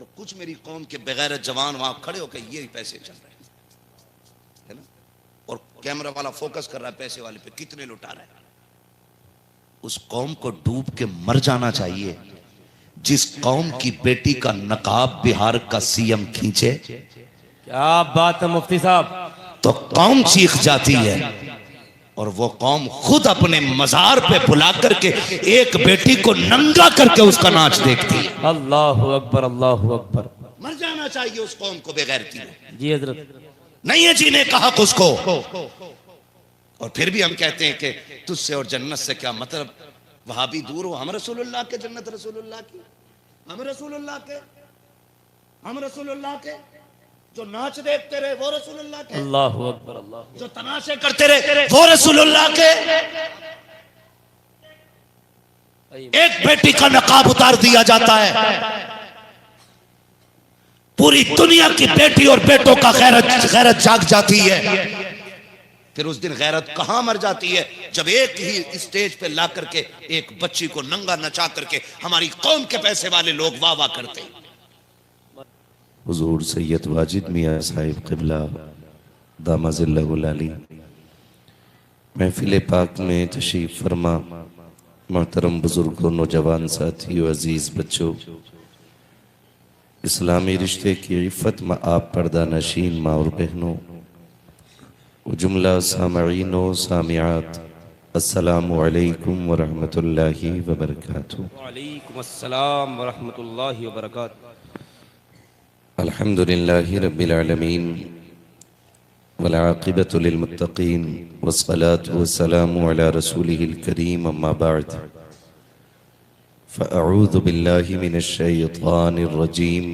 और कुछ मेरी कौम के बगैर जवान वहां खड़े होकर ये पैसे चल रहे हैं, है ना, और कैमरा वाला फोकस कर रहा है पैसे वाले पे, कितने लुटा रहा है। उस कौम को डूब के मर जाना चाहिए जिस कौम की बेटी का नकाब बिहार का सीएम खींचे। क्या बात है मुफ्ती साहब। तो कौम चीख जाती है और वो कौम खुद अपने मजार पे बुला करके एक बेटी को नंगा करके उसका नाच देखती है। अल्लाहु अकबर, अल्लाहु अकबर। मर जाना चाहिए उस कौम को बेगैरती में। जी हजरत। नहीं है जीने का हक उसको। और फिर भी हम कहते हैं कि तुझसे और जन्नत से क्या मतलब, वहां भी दूर हो, हम रसूलुल्लाह के, जन्नत रसूलुल्लाह की, हम रसूलुल्लाह के, हम रसूलुल्लाह के। जो नाच देखते रहे वो रसूलुल्लाह के, अल्लाहु अकबर, अल्लाह। जो तमाशे करते रहे वो रसूलुल्लाह के। एक बेटी का नकाब उतार दिया जाता है, पूरी दुनिया की बेटी और बेटों का गैरत जाग जाती है। फिर उस दिन गैरत कहां मर जाती है, जब एक ही स्टेज पे ला करके एक बच्ची को नंगा नचा करके हमारी कौम के पैसे वाले लोग वाह वाह करते हैं। हुजूर सैयद वाजिद मियां साहिब क़िबला दामाज़िल्लहुल अली महफिल पाक में तशरीफ फरमा, मोहतरम बुजुर्गों, नौजवान साथियों, अजीज बच्चों, इस्लामी रिश्ते की इफ़्फ़त में आप पर्दा नशीन माँ और बहनों, जुमला सामईन व सामियात, अस्सलामु अलैकुम व रहमतुल्लाहि व बरकातुहू। वालेकुम अस्सलाम व रहमतुल्लाहि व बरकातुहू। अल्हम्दुलिल्लाहि रब्बिल आलमीन वल आक़िबतु लिल मुत्तक़ीन वस्सलातु वस्सलामु अला रसूलिहिल करीम, अम्मा बअद, फ़अऊज़ु बिल्लाहि मिनश शैतानिर रजीम,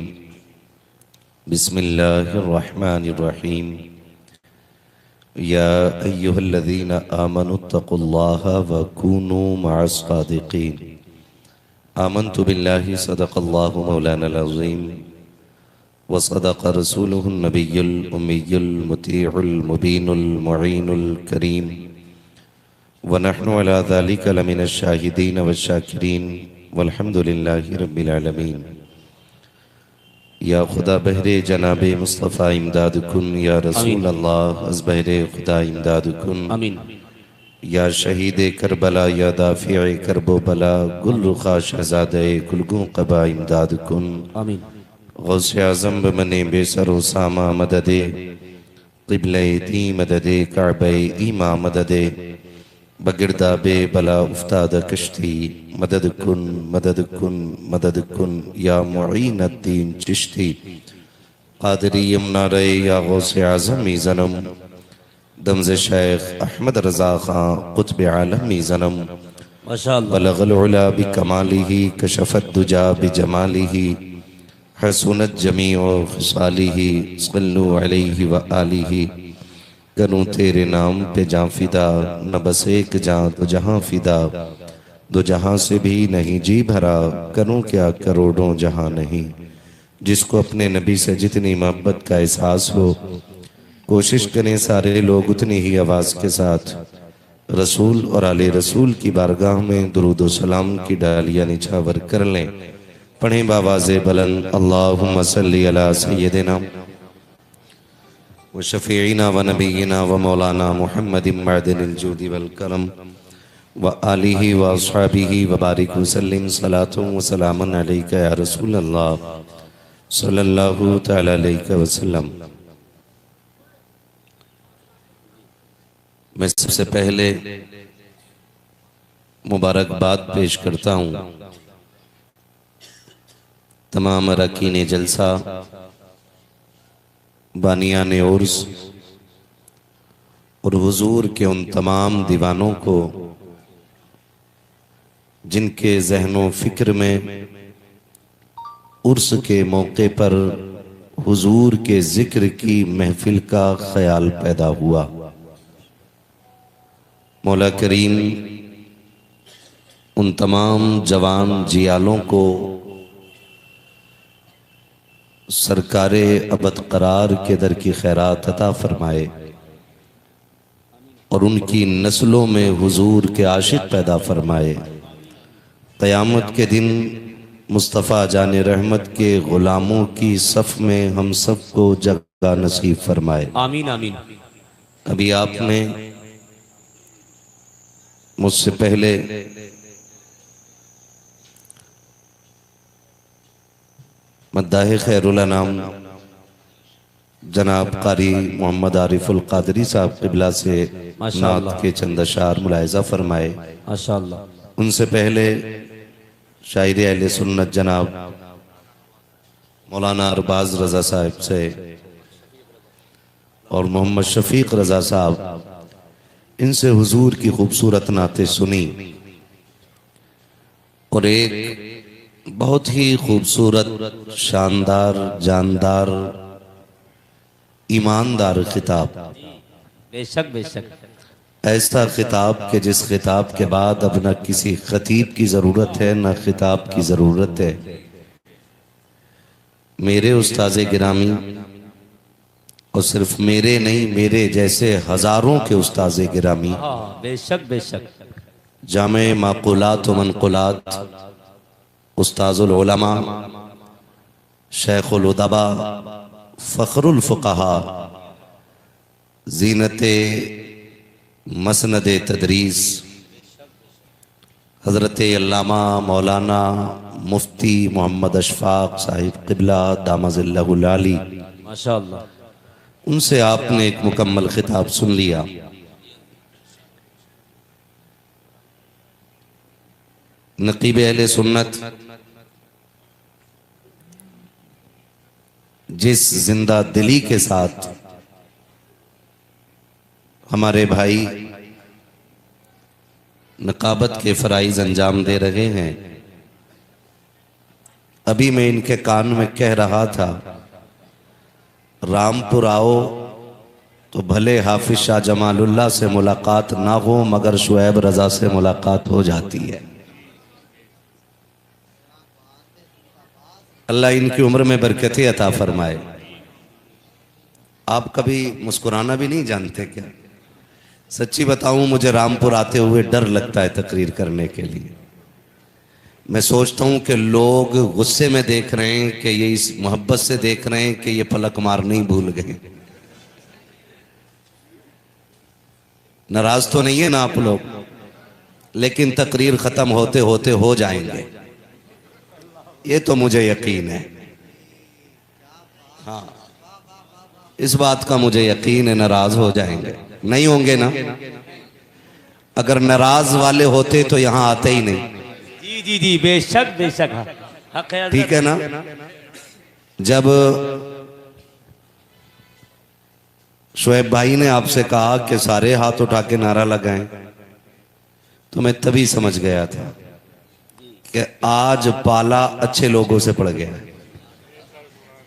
बिस्मिल्लाहिर रहमानिर रहीम। या अय्युहल्लज़ीना आमनुत्तक़ुल्लाहा व कूनू मअस सादिक़ीन। आमन्तु बिल्लाहि सदक़ल्लाहु मौलानल अज़ीम व सदक़ रसूलुहुन नबियुल उम्मियुल मुतीउल मुबीनुल मुईनुल करीम व नहनु अला ज़ालिका लमिनश शाहिदीन व शाकिरीन वल्हम्दुलिल्लाहि रब्बिल आलमीन। या खुदा बहरे जनाबे मुस्तफ़ा इमदाद कुन, या रसूल अल्लाह अज़ बहरे खुदा इमदाद कुन, आमीन। या शहीद करबला, या दाफ़िए करबो बला, गुल रुखा शहज़ादे गुलगू क़बा इमदाद कुन, आमीन। गौसे आज़म बमने बेसरो सामा मददे, क़िबले ती मददे, काबे ईमा मददे, बगिरदाबे बला उफ्ताद कश्ती, मदद कुन मदद कुन मदद कुन, या मुईनुद्दीन चिश्ती क़ादरी यमुना रे, या गौसे आज़म ज़नम, दमज़ शेख अहमद रज़ा ख़ां क़ुत्ब आलम ज़नम, माशाअल्लाह। बलग़ल उला बिकमालिही, कशफ़त दुजा बिजमालिही, हसनत जमीउ ख़िसालिही, सल्लु अलैहि व आलिही। करूँ तेरे नाम पे जाँ फिदा, न बस एक जाँ तो जहाँ फिदा, दो जहाँ से भी नहीं जी भरा, करूँ क्या करोड़ों जहाँ नहीं। जिसको अपने नबी से जितनी मोहब्बत का एहसास हो, कोशिश करें सारे लोग उतनी ही आवाज़ के साथ रसूल और आले रसूल की बारगाह में दुरूद व सलाम की डालियाँ निछावर कर लें। पढ़ें बावाज़े बुलंद, अल्लाहुम्मा सल्ली अला सय्यदिना व शफ़ीइना व नबीना व मौलाना मुहम्मदिन मअदिनिल जूदि वल करम व आलिही व अस्हाबिही व बारिक वसल्लिम, सलातुन व सलामुन अलैका या रसूल अल्लाह सल्लल्लाहु तआला अलैहि वसल्लम। मैं सबसे पहले मुबारकबाद पेश करता हूँ तमाम अरकान जलसा, बानियान उर्स और हुजूर के उन तमाम दीवानों को जिनके ज़हनो फ़िक्र में उर्स के मौके पर हुजूर के ज़िक्र की महफिल का ख्याल पैदा हुआ। मौला करीम उन तमाम जवान जियालों को सरकारे अबद करार के दर की खैरात अता फरमाए और उनकी नस्लों में हुजूर के आशिक पैदा फरमाए। क़यामत के दिन मुस्तफ़ा जान रहमत के ग़ुलामों की सफ़ में हम सबको जगह नसीब फरमाए। आमीन आमीन। अभी आपने मुझसे पहले मद्दाह खैरुल अनाम जनाब कारी मोहम्मद आरिफुल कादरी साहब क़िबला से माशाअल्लाह नात के चंद अशार मुलाहिज़ा फरमाए। माशाअल्लाह। उनसे पहले शायर अहले सुन्नत जनाब मौलाना अरबाज रज़ा साहब से और मोहम्मद शफीक रज़ा साहब, इनसे हुजूर की खूबसूरत नातें सुनी और एक बहुत ही खूबसूरत, शानदार, जानदार, ईमानदार खिताब, बेशक बेशक। ऐसा खिताब कि जिस खिताब के बाद अब न किसी खतीब की ज़रूरत है न खिताब की ज़रूरत है। मेरे उस्ताज़े गिरामी, और सिर्फ मेरे नहीं, मेरे जैसे हज़ारों के उस्ताज़े गिरामी, हाँ बेशक बेशक। जामे माक़ुलात व मनक़ुलात उस्ताज़ुल उलमा, शेख़ुल उदबा, फ़ख्रुल फ़ुक़हा, ज़ीनते मसनदे तदरीस, हज़रत अल्लामा मौलाना मुफ्ती मोहम्मद अशफाक साहिब क़िबला दामज़िल्लहुल आली, माशाअल्लाह। उनसे आपने एक मुकम्मल खिताब सुन लिया। नक़ीब अहले सुन्नत जिस जिंदा दिली के साथ हमारे भाई नकाबत के फ़राइज़ अंजाम दे रहे हैं, अभी मैं इनके कान में कह रहा था, रामपुर आओ तो भले हाफिज शाह जमालुल्लाह से मुलाकात ना हो मगर शुएब रज़ा से मुलाकात हो जाती है। अल्लाह इनकी उम्र में बरकतें अता फरमाए। आप कभी मुस्कुराना भी नहीं जानते क्या? सच्ची बताऊं, मुझे रामपुर आते हुए डर लगता है तकरीर करने के लिए। मैं सोचता हूं कि लोग गुस्से में देख रहे हैं कि ये इस मोहब्बत से देख रहे हैं कि ये पलक मारने ही भूल गए। नाराज तो नहीं है ना आप लोग, लेकिन तकरीर खत्म होते होते हो जाएंगे, ये तो मुझे यकीन है। हाँ, इस बात का मुझे यकीन है, नाराज हो जाएंगे। नहीं होंगे ना? अगर नाराज वाले होते तो यहां आते ही नहीं। जी जी जी, बेशक बेशक। हक है, ठीक है ना? जब शुएब भाई ने आपसे कहा कि सारे हाथ उठा के नारा लगाएं, तो मैं तभी समझ गया था कि आज पाला अच्छे लोगों से पड़ गया।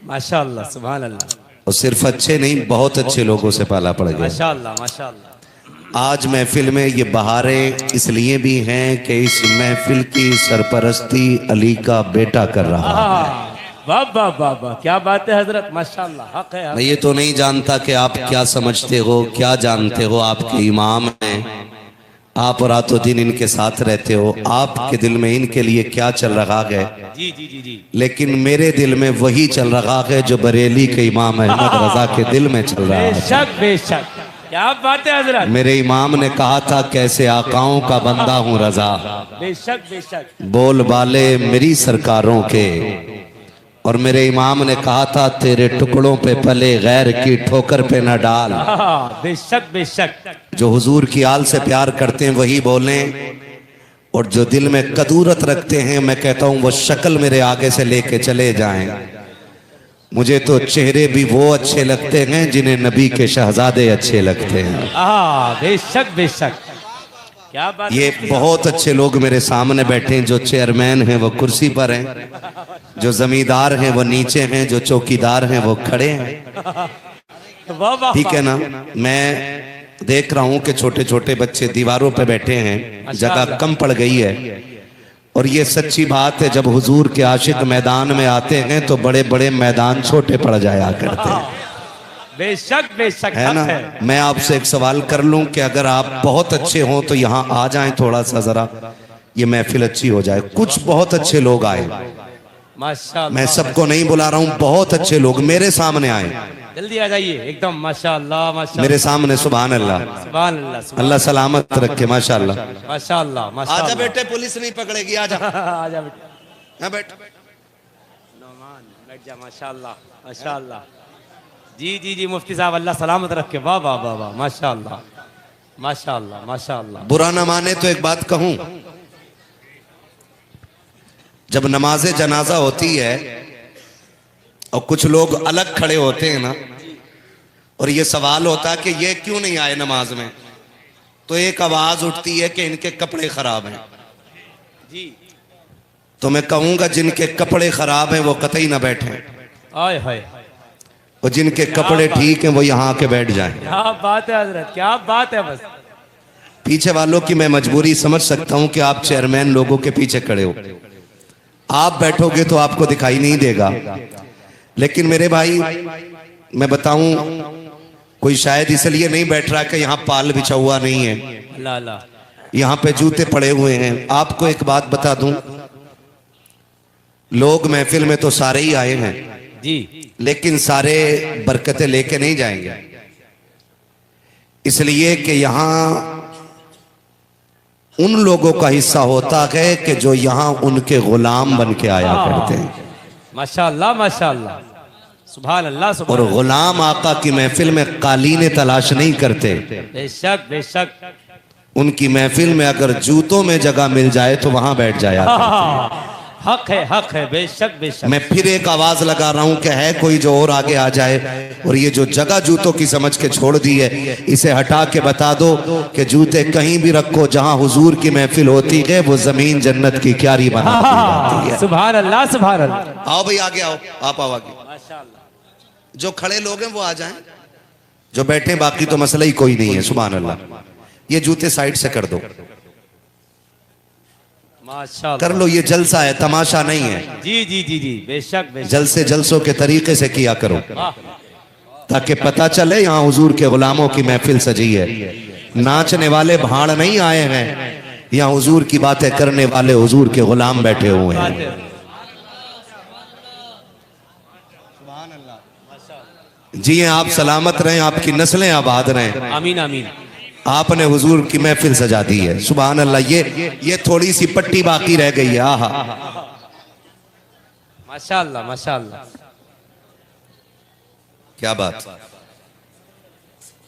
माशाअल्लाह, सुभान अल्लाह। और सिर्फ अच्छे नहीं, बहुत अच्छे लोगों से पाला पड़ गया। माशाअल्लाह माशाअल्लाह। आज महफिल में ये बहारें इसलिए भी हैं कि इस महफिल की सरपरस्ती अली का बेटा कर रहा है। वाह वाह वाह वाह, क्या बात है हजरत, माशाअल्लाह। हक है। मैं ये तो नहीं जानता कि आप क्या समझते हो, क्या जानते हो। आपके इमाम हैं, आप रातों दिन इनके साथ रहते हो, आपके दिल में इनके लिए क्या चल रहा है। जी जी जी जी। लेकिन मेरे दिल में वही चल रहा है जो बरेली के इमाम अहमद रजा के दिल में चल रहा है। बेशक बेशक, क्या बात है हजरत। मेरे इमाम ने कहा था, कैसे आकाओं का बंदा हूँ रजा, बेशक बेशक। बोल बोल बाले मेरी सरकारों के। और मेरे इमाम ने कहा था, तेरे टुकड़ों पे पले गैर की ठोकर पे न डाल। बेशक बेशक। जो हुजूर की आल से प्यार करते हैं वही बोलें, और जो दिल में कदूरत रखते हैं, मैं कहता हूं वो शक्ल मेरे आगे से लेके चले जाएं। मुझे तो चेहरे भी वो अच्छे लगते हैं जिन्हें नबी के शहजादे अच्छे लगते हैं। बेशक बेशक, क्या बात। ये बहुत अच्छे लोग मेरे सामने बैठे हैं। जो चेयरमैन हैं वो कुर्सी पर हैं, जो जमींदार हैं वो नीचे हैं, जो चौकीदार हैं वो खड़े हैं। वाह वाह। ठीक है ना? मैं देख रहा हूं कि छोटे छोटे बच्चे दीवारों पे बैठे हैं, जगह कम पड़ गई है। और ये सच्ची बात है, जब हुजूर के आशिक मैदान में आते हैं तो बड़े बड़े मैदान छोटे पड़ जाया करते हैं। बेशक बेशक, है ना? मैं आपसे एक सवाल कर लूं कि अगर आप बहुत अच्छे हों तो यहाँ आ जाएं, थोड़ा सा जरा ये महफिल अच्छी हो जाए। कुछ बहुत अच्छे लोग आए, माशाअल्लाह। मैं सबको नहीं बुला रहा हूँ, बहुत अच्छे लोग मेरे सामने आए, जल्दी आ जाइए एकदम। माशाअल्लाह माशाअल्लाह मेरे सामने। सुभान अल्लाह, सुभान अल्लाह अल्लाह सलामत रखे। माशाअल्लाह। माशाअल्लाह आजा माशाअल्लाह। बेटे, पुलिस नहीं पकड़ेगी, आजा। आजा बेटा, हाँ बैठ। नौमान बैठ जा। माशाअल्लाह माशाअल्लाह। जी जी जी मुफ्ती साहब, अल्लाह सलामत रखे। वाह वाह वाह वाह, माशाअल्लाह माशाअल्लाह माशाअल्लाह। बुरा न माने तो एक बात कहूं, जब नमाज जनाजा होती है और कुछ लोग अलग खड़े होते हैं ना, और ये सवाल होता है कि ये क्यों नहीं आए नमाज में, तो एक आवाज उठती है कि इनके कपड़े खराब हैं। जी तो मैं कहूंगा जिनके कपड़े खराब हैं वो कतई ना बैठे, आय हाय, और जिनके कपड़े ठीक हैं वो यहाँ आके बैठ जाएं। क्या बात है हजरत, क्या बात है। बस पीछे वालों की मैं मजबूरी समझ सकता हूं कि आप चेयरमैन लोगों के पीछे खड़े हो, आप बैठोगे तो आपको दिखाई नहीं देगा। लेकिन मेरे भाई मैं बताऊं, कोई शायद इसलिए नहीं बैठ रहा कि यहाँ पाल बिछा हुआ नहीं है, अल्लाह अल्लाह। यहाँ पे जूते पड़े हुए हैं। आपको एक बात बता दूं, लोग महफिल में तो सारे ही आए हैं, जी लेकिन सारे बरकतें लेके नहीं जाएंगे, इसलिए कि यहाँ उन लोगों का हिस्सा होता है कि जो यहाँ उनके गुलाम बन के आया करते हैं। माशाअल्लाह माशाअल्लाह, सुभान अल्लाह और सुभान अल्लाह। गुलाम आका की महफिल में कालीने तलाश नहीं करते, बेशक बेशक। उनकी महफिल में अगर जूतों में जगह मिल जाए तो वहां बैठ जाया करते। हक है बेशक बेशक। मैं फिर एक आवाज लगा रहा हूं कि है कोई जो और आगे आ जाए, और ये जो जगह जूतों की समझ के छोड़ दी है, इसे हटा के बता दो कि जूते कहीं भी रखो, जहां हुजूर की महफिल होती है वो जमीन जन्नत की क्यारी बना दी जाती है। सुभान अल्लाह सुभान अल्लाह। आओ भाई आगे आओ, आप आओ आगे। माशाअल्लाह। जो खड़े लोग हैं वो आ जाएं, जो बैठे बाकी तो मसला ही कोई नहीं है। सुभान अल्लाह। ये जूते साइड से कर दो, माशाअल्लाह। कर लो, ये जलसा है, तमाशा नहीं है। जी जी जी जी बेशक बेशक। जलसे जलसों के तरीके से किया करो, वाह, ताकि पता चले यहाँ हुजूर के गुलामों की महफिल सजी है। नाचने वाले भाड़ नहीं आए हैं, यहाँ हुजूर की बातें करने वाले हुजूर के गुलाम बैठे हुए बात हैं। है। जी आप सलामत रहें, आपकी नस्लें आबाद रहें। आमीन आमीन। आपने हुजूर की महफिल सजा दी है। सुभान अल्लाह। ये थोड़ी सी पट्टी बाकी रह गई है। आहा, माशाअल्लाह माशाअल्लाह। क्या बात।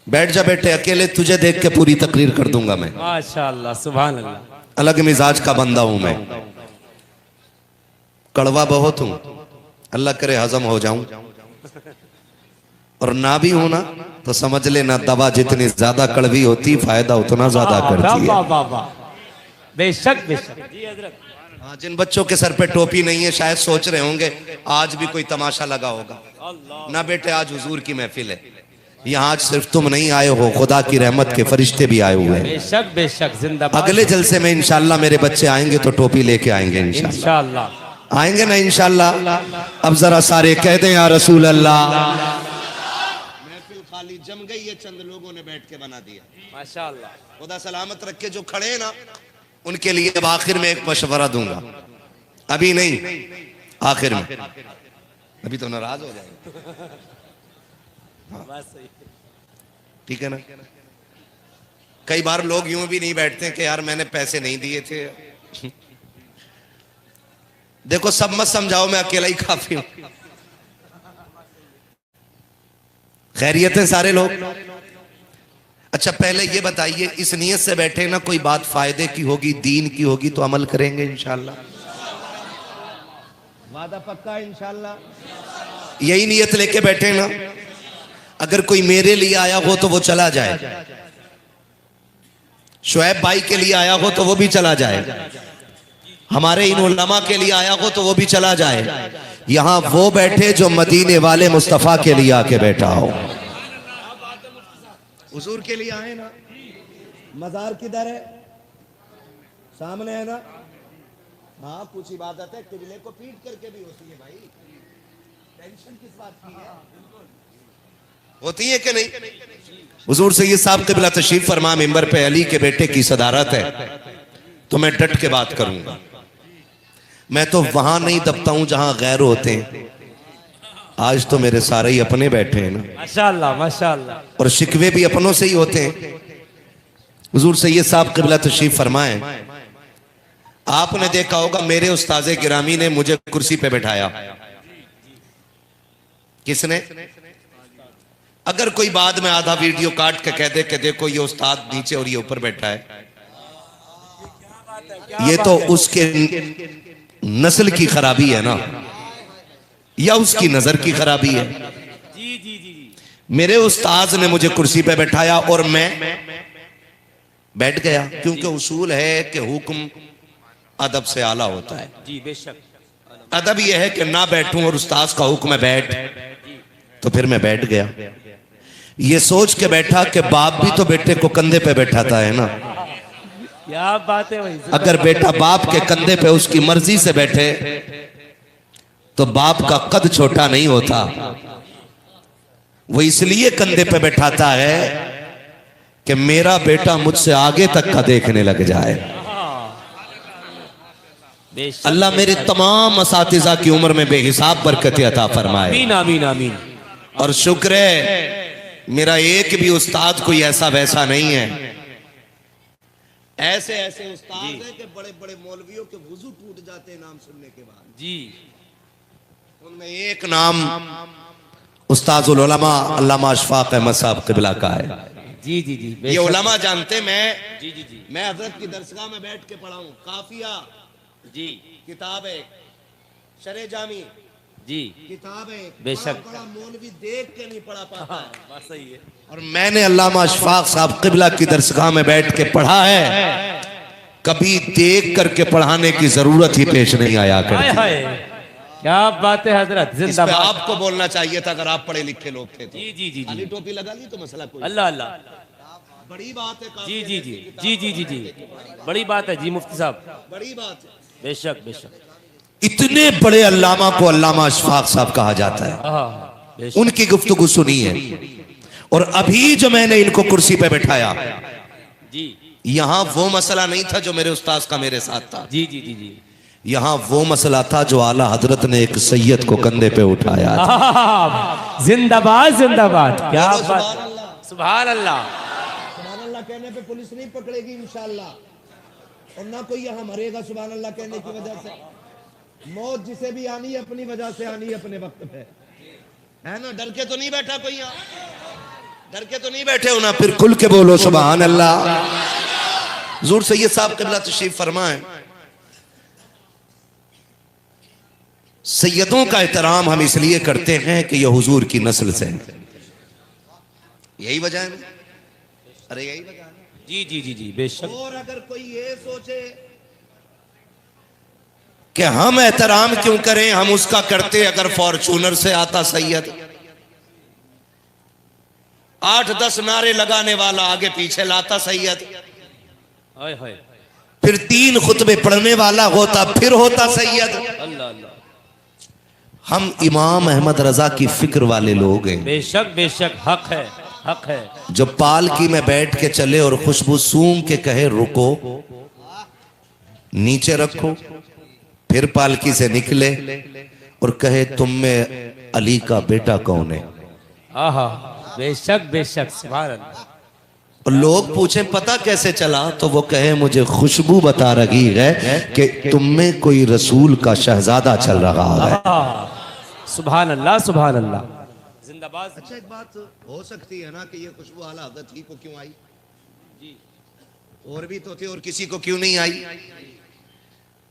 बैठ जा बेटे, अकेले तुझे देख के पूरी तकरीर कर दूंगा मैं। माशाअल्लाह सुभान अल्लाह। अलग मिजाज का बंदा हूं मैं, कड़वा बहुत हूं, अल्लाह करे हजम हो जाऊं, और ना भी हूं ना तो समझ लेना दवा जितनी ज्यादा कड़वी होती फायदा उतना ज्यादा करती वाह है। वाह वाह, बेशक बेशक। जी हजरत। हाँ, जिन बच्चों के सर पे टोपी नहीं है शायद सोच रहे होंगे आज भी कोई तमाशा लगा होगा। ना बेटे, आज हुजूर की महफिल है, यहाँ आज सिर्फ तुम नहीं आए हो, खुदा की रहमत के फरिश्ते भी आए हुए हैं। बेशक बेशक, जिंदाबाद। अगले जलसे में इंशाल्लाह मेरे बच्चे आएंगे तो टोपी लेके आएंगे इंशाल्लाह। इंशाअल्लाह आएंगे ना इंशाल्लाह। अब जरा सारे कह दें या रसूल अल्लाह। महफिल खाली जम गई है, चंद लोगों ने बैठ के बना दिया। माशाअल्लाह। खुदा सलामत रखे। जो खड़े हैं ना उनके लिए अब आखिर में एक मशवरा दूंगा, अभी नहीं आखिर में, अभी तो नाराज हो जाएंगे। बस सही। ठीक है ना। कई बार लोग यूं भी नहीं बैठते कि यार मैंने पैसे नहीं दिए थे। देखो सब मत समझाओ, मैं अकेला ही काफी हूं। खैरियत है सारे लोग। अच्छा पहले ये बताइए, इस नियत से बैठे ना कोई बात फायदे की होगी, दीन की होगी तो अमल करेंगे इंशाल्लाह। वादा पक्का इंशाल्लाह। यही नियत लेके बैठे ना। अगर कोई मेरे लिए आया हो तो वो चला जाए, शुएब भाई के लिए आया हो तो वो भी चला जाए, हमारे इन उलमा के लिए आया हो तो वो भी चला जाए। यहां वो बैठे जो मदीने वाले मुस्तफा के लिए आके बैठा हो। हुजूर के लिए आए ना। मजार किधर है? सामने है ना। हाँ, कुछ इबादत है किबले को पीट करके भी होती है भाई, टेंशन किस बात की है? होती है कि नहीं? हुजूर सैयद साहब क़िबला तशरीफ फरमा मिंबर पे, अली के बेटे की सदारत है तो मैं डट के बात करूंगा। मैं तो वहां नहीं दबता हूं जहां गैर होते हैं। आज तो मेरे सारे ही अपने बैठे हैं ना, माशाल्लाह माशाल्लाह। और शिकवे भी अपनों से ही होते हैं। हुजूर सैयद साहब क़िबला तशरीफ फरमाए, आपने देखा होगा मेरे उस्ताज़े गिरामी ने मुझे कुर्सी पे बैठाया। किसने? अगर कोई बाद में आधा वीडियो काट के कह दे कि देखो ये उस्ताद नीचे और ये ऊपर बैठा है, ये तो उसके नस्ल की खराबी है ना, या उसकी नजर की खराबी है। जी जी जी। मेरे उस्ताद ने मुझे कुर्सी पे बैठाया और मैं बैठ गया, क्योंकि उसूल है कि हुक्म अदब से आला होता है। जी बेशक। अदब यह है कि ना बैठूं और उस्ताद का हुक्म है बैठ, तो फिर मैं बैठ गया। ये सोच के बैठा कि बाप भी तो बेटे को कंधे पे बैठाता है ना। क्या बात है भाई। अगर बेटा बाप के कंधे पे उसकी मर्जी से बैठे तो बाप का कद छोटा नहीं होता। वो इसलिए कंधे पे बैठाता है कि मेरा बेटा मुझसे आगे तक का देखने लग जाए। बेशक। अल्लाह मेरे तमाम असातिज़ा की उम्र में बेहिसाब बरकत अता फरमाए। आमीन आमीन आमीन। और शुक्र है मेरा एक भी उस्ताद कोई ऐसा वैसा नहीं है। ऐसे ऐसे उस्ताद हैं कि बड़े बड़े मौलवियों के वुजू टूट जाते हैं नाम सुनने के बाद। जी। उनमें एक नाम उस्ताजुल उलमा अल्लामा अशफाक अहमद साहब क़िबला का है। जी जी जी। ये उलमा जानते, जी जी जी। मैं हजरत की दरसगाह में बैठ के पढ़ा हूँ। काफिया जी किताब है, शरे जामी जी। किताब है, बेशक। बड़ा मौलवी देख के नहीं पढ़ा पाता। बात सही है। और मैंने अल्लामा अशफाक साहब क़िबला की दरसगाह में बैठ के पढ़ा है, कभी देख करके पढ़ाने की जरूरत ही पेश नहीं आया हाय करती। हाय। क्या बात है हजरत, इस पे जिंदाबाद। आपको बोलना चाहिए था अगर आप पढ़े लिखे लोग थे तो। जी जी जी खाली जी। टोपी लगा ली तो मसला कोई अल्लाह अल्लाह। बड़ी बात है। जी जी जी जी जी जी जी। बड़ी बात है जी मुफ्ती साहब। बड़ी बात है। बेशक बेशक। इतने बड़े अल्लामा को अल्लामा अशफाक साहब कहा जाता है। हाँ बेशक। उनकी गुफ्तगू सुनी है। और अभी जो मैंने इनको कुर्सी पे बैठाया, जी यहाँ वो मसला नहीं था जो मेरे उस्ताद का मेरे साथ था। जी जी जी जी। यहाँ वो मसला था जो आला हजरत ने एक सैयद को कंधे पे उठाया था। जिंदाबाद जिंदाबाद। क्या बात। सुभान अल्लाह। सुभान अल्लाह कहने पे पुलिस नहीं पकड़ेगी इंशाअल्लाह, और ना कोई यहाँ मरेगा सुभान अल्लाह कहने की वजह से। मौत जिसे भी आनी है अपनी वजह से आनी है, अपने वक्त पे है ना। डर के तो नहीं बैठा कोई यहाँ, डर के तो नहीं बैठे हो ना, फिर खुल के बोलो सुभान अल्लाह। हुजूर सैयद साहब क़िबला तशरीफ फरमाए, सैयदों का एहतराम हम इसलिए करते हैं कि यह हुजूर की नस्ल से है। यही वजह है ना? अरे यही वजह है। जी जी जी जी बेशक। और अगर कोई ये सोचे कि हम एहतराम क्यों करें, हम उसका करते अगर फॉर्चूनर से आता सैयद, 8-10 नारे लगाने वाला आगे पीछे लाता सैयद, हाय हाय। फिर 3 खुतबे पढ़ने वाला होता, फिर होता सैयद। अल्लाह अल्लाह। हम इमाम अहमद रजा की फिक्र वाले लोग हैं। बेशक बेशक। हक है हक है। जो पालकी में बैठ के चले और खुशबू सूंघ के कहे रुको, नीचे रखो, फिर पालकी से निकले और कहे तुम में अली का बेटा कौन है। आहा बेशक बेशक। सुभान अल्लाह। और लोग पूछे पता कैसे चला, तो वो कहे मुझे खुशबू बता रही है कि तुम में कोई रसूल का शहजादा चल रहा है। सुभान अल्लाह सुभान अल्लाह। जिंदाबाद। अच्छा एक बात हो सकती है ना कि ये खुशबू आला हज़रत ही को क्यों आई, जी। और भी तो थे और किसी को क्यों नहीं आई।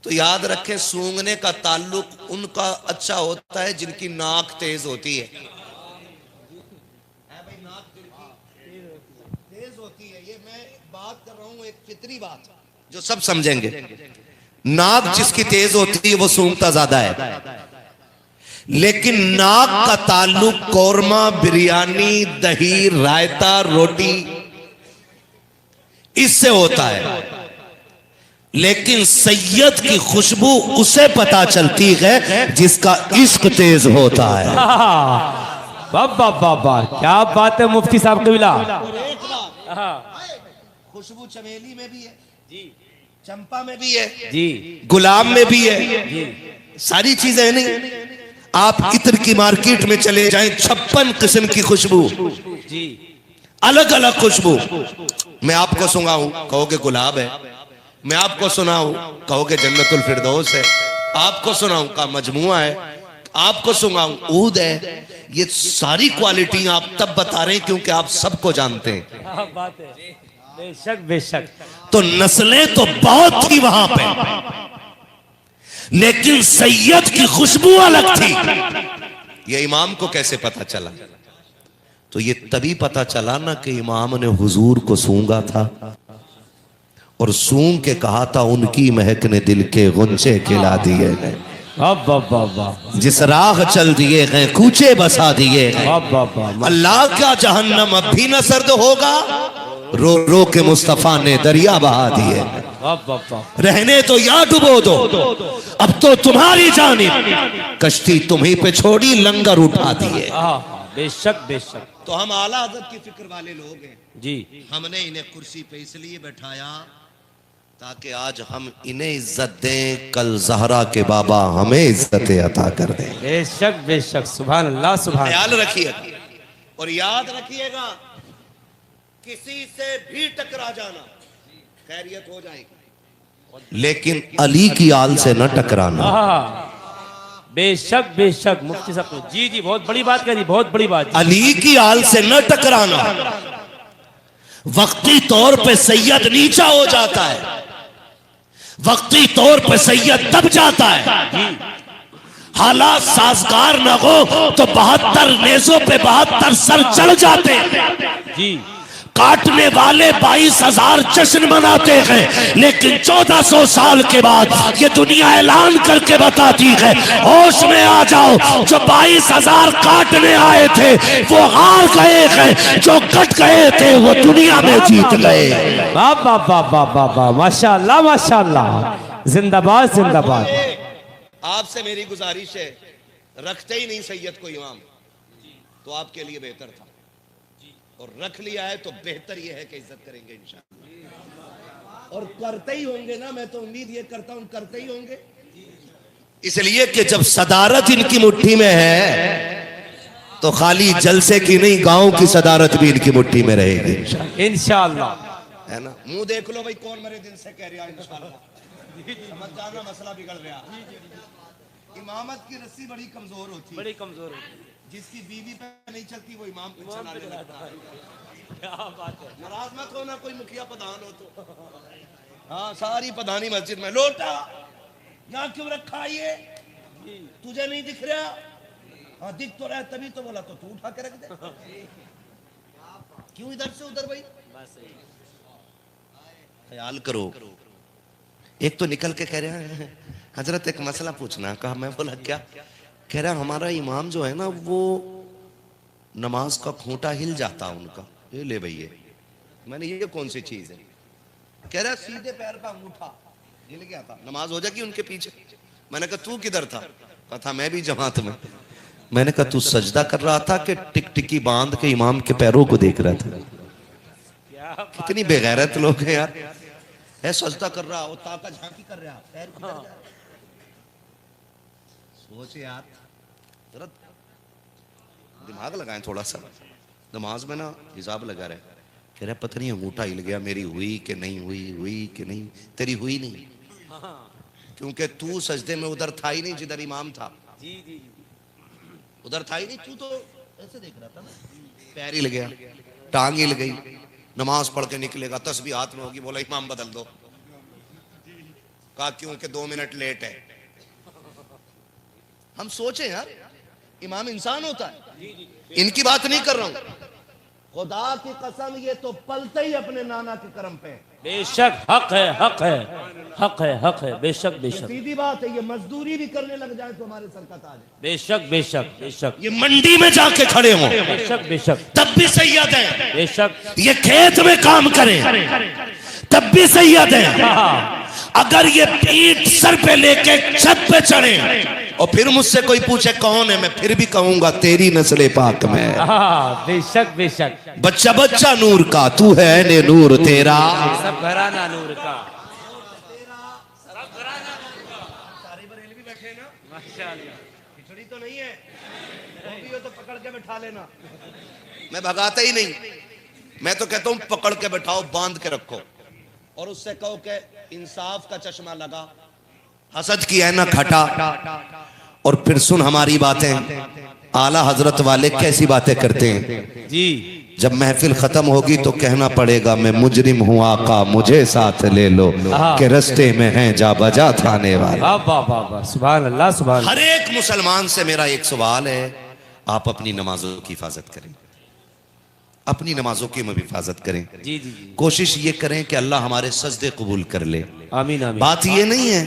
तो याद रखें सूंघने का ताल्लुक उनका अच्छा होता है जिनकी नाक तेज होती है। भाई नाक तेज होती है, ये मैं बात कर रहा हूं एक फितरी बात जो सब समझेंगे। नाक जिसकी तेज होती है वो सूंघता ज्यादा है, लेकिन नाक का ताल्लुक कौरमा, बिरयानी, दही, रायता, रोटी इससे होता है। लेकिन सैयद की खुशबू उसे पता चलती है जिसका इश्क तेज होता है। बाबा बाबा क्या बात है मुफ्ती साहब क़िबला। खुशबू चमेली में भी है जी चंपा में भी है जी गुलाब में भी है, जी सारी चीजें नहीं। आप इत्र की मार्केट में चले जाएं, 56 किस्म की खुशबू, जी अलग अलग खुशबू। मैं आपको सुनाऊं कहोगे गुलाब है, मैं आपको सुनाऊं कहोगे जन्नतुल फिरदौस है, आपको सुनाऊं का मजमुआ है, आपको सुनाऊं ऊद है। ये सारी क्वालिटी आप तब बता रहे हैं क्योंकि आप सबको जानते हैं। क्या बात है, बेशक बेशक। तो नस्लें तो बहुत थी वहां पे, लेकिन सैयद की खुशबू अलग थी। ये इमाम को कैसे पता चला? तो ये तभी पता चला ना कि इमाम ने हुजूर को सूंघा था और सूंघ के कहा था उनकी महक ने दिल के गुंचे खिला दिए हैं, जिस राह चल दिए हैं कूचे बसा दिए हैं। अल्लाह का जहन्नम अब भी न सर्द होगा, रो रो के मुस्तफा ने दरिया बहा दिए। रहने तो या डुबो दो, अब तो तुम्हारी जानिब कश्ती तुम्ही पे छोड़ी, लंगर उठा दिए। बेशक बेशक। तो हम आला हज़रत की फिक्र वाले लोग हैं जी। हमने इन्हें कुर्सी पे इसलिए बैठाया ताकि आज हम इन्हें इज्जत दें, कल जहरा के बाबा हमें इज्जत अता कर दें। बेशक बेशक, सुभान अल्लाह सुभान। ख्याल रखिएगा और याद रखिएगा, किसी से भी टकरा जाना खैरियत हो जाएगी, लेकिन अली की आल से न टकराना। बेशक बेशक मुफ्ती साहब, जी जी बहुत बड़ी बात करी, बहुत बड़ी बात। अली की आल से न टकराना। वक्ती तौर पे सैयद नीचा हो जाता है, वक्ती तौर पे सैयद दब जाता है। हालात साजगार न हो तो 72 नेजों पे 72 सर चढ़ जाते हैं जी। काटने वाले 22,000 जश्न मनाते हैं, लेकिन 1400 साल के बाद ये दुनिया ऐलान करके बताती है, होश में आ जाओ, जो 22,000 काटने आए थे वो हार गए हैं, जो कट गए थे वो दुनिया में जीत गए। वाह वाह वाह वाह वाह वाह, माशाअल्लाह माशाअल्लाह, जिंदाबाद जिंदाबाद। आपसे मेरी गुजारिश है, रखते ही नहीं सैयद को इमाम तो आपके लिए बेहतर था, और रख लिया है तो बेहतर यह है कि इज्जत करेंगे इंशाअल्लाह, और करते ही होंगे ना। मैं तो उम्मीद ये करता हूं करते ही होंगे, इसलिए कि जब सदारत इनकी मुट्ठी में है तो खाली जलसे की नहीं, गांव की सदारत भी इनकी मुट्ठी में रहेगी इंशाअल्लाह, है ना। मुंह देख लो भाई, कौन मेरे दिल से कह रहा है इंशाअल्लाह, समझ जाना मसला बिगड़ गया। इमामत की रस्सी बड़ी कमजोर होती है, बड़ी कमजोर होती है। जिसकी बीवी पे नहीं चलती वो इमाम पे चलाने लगता है। क्या बात है। नाराज मत होना कोई मुखिया प्रधान हो तो। हाँ, सारी प्रधानी मस्जिद में लोटा यहाँ क्यों रखा ये, तुझे नहीं दिख रहा? हाँ दिख तो रहा है, तभी तो बोला, तो तू उठा के रख दे। क्यों इधर से उधर भाई? ख्याल करो। एक तो निकल के कह रहे हैं हजरत एक मसला पूछना। कहा, मैं बोला क्या? कह रहा हमारा इमाम जो है ना वो नमाज का खूंटा हिल जाता उनका। ये ले भैया, मैंने ये कौन सी चीज है? कह रहा सीधे पैर का अंगूठा हिल गया था, नमाज हो जाएगी उनके पीछे। मैंने कहा तू किधर था? कहा था मैं भी जमात में। मैंने कहा तू सजदा कर रहा था कि टिकटिकी बांध के इमाम के पैरों को देख रहा था? कितनी बेगैरत लोग हैं यार। है सजदा कर रहा, वो ताका झांकी कर रहा, पैर किधर जा रहा? सोच यार, जरा दिमाग लगाएं थोड़ा सा। नमाज में ना हिसाब लगा रहे, कह रहे पता नहीं अंगूठा हिल गया, मेरी हुई कि नहीं हुई, हुई कि नहीं? तेरी हुई नहीं, क्योंकि तू सजदे में उधर था ही नहीं जिधर इमाम था। जी जी, उधर था ही नहीं, तू तो ऐसे देख रहा था ना। पैर हिल गया, टांग हिल गई, नमाज पढ़ के निकलेगा, तस्बीह हाथ में होगी, बोला इमाम बदल दो। कहा क्योंकि 2 मिनट लेट है। हम सोचे यार, इमाम इंसान होता है, इनकी बात नहीं कर रहा हूं। खुदा की कसम, ये तो पलते ही अपने नाना के करम पे। बेशक हक है, हक है, हक है, हक है, बेशक बेशक। सीधी बात है, ये मजदूरी भी करने लग जाए तो हमारे सर का ताज है। बेशक बेशक बेशक। ये मंडी में जाके खड़े हों बेशक बेशक, तब भी सैयद है। बेशक। ये खेत में काम करें तब भी सैयद है। अगर ये पीठ सर पे लेके छत पे चढ़े और फिर मुझसे कोई पूछे कौन है, मैं फिर भी कहूंगा तेरी नस्ल पाक में। बेशक बेशक। बच्चा बच्चा नूर का, तू है ने नूर तेरा। सब घराना नूर का। तो पकड़ के बैठा लेना, मैं भगाता ही नहीं। मैं तो कहता हूं पकड़ के बैठाओ, बांध के रखो, और उससे कहो कि इंसाफ का चश्मा लगा, हसद की ऐनक हटा, और फिर सुन हमारी बातें। आला हजरत वाले कैसी बातें करते हैं जी। जब महफिल खत्म होगी तो कहना पड़ेगा मैं मुजरिम हूं आका, मुझे साथ ले लो के रस्ते में हैं जा बजा थाने वाले। वाह वाह वाह वाह, सुभान अल्लाह सुभान। हर एक मुसलमान से मेरा एक सवाल है, आप अपनी नमाजों की हिफाजत करें, अपनी नमाजों की हम हिफाजत करें। जी जी जी, कोशिश ये करें कि अल्लाह हमारे सजदे कबूल कर ले। आमीन आमीन। बात ये नहीं है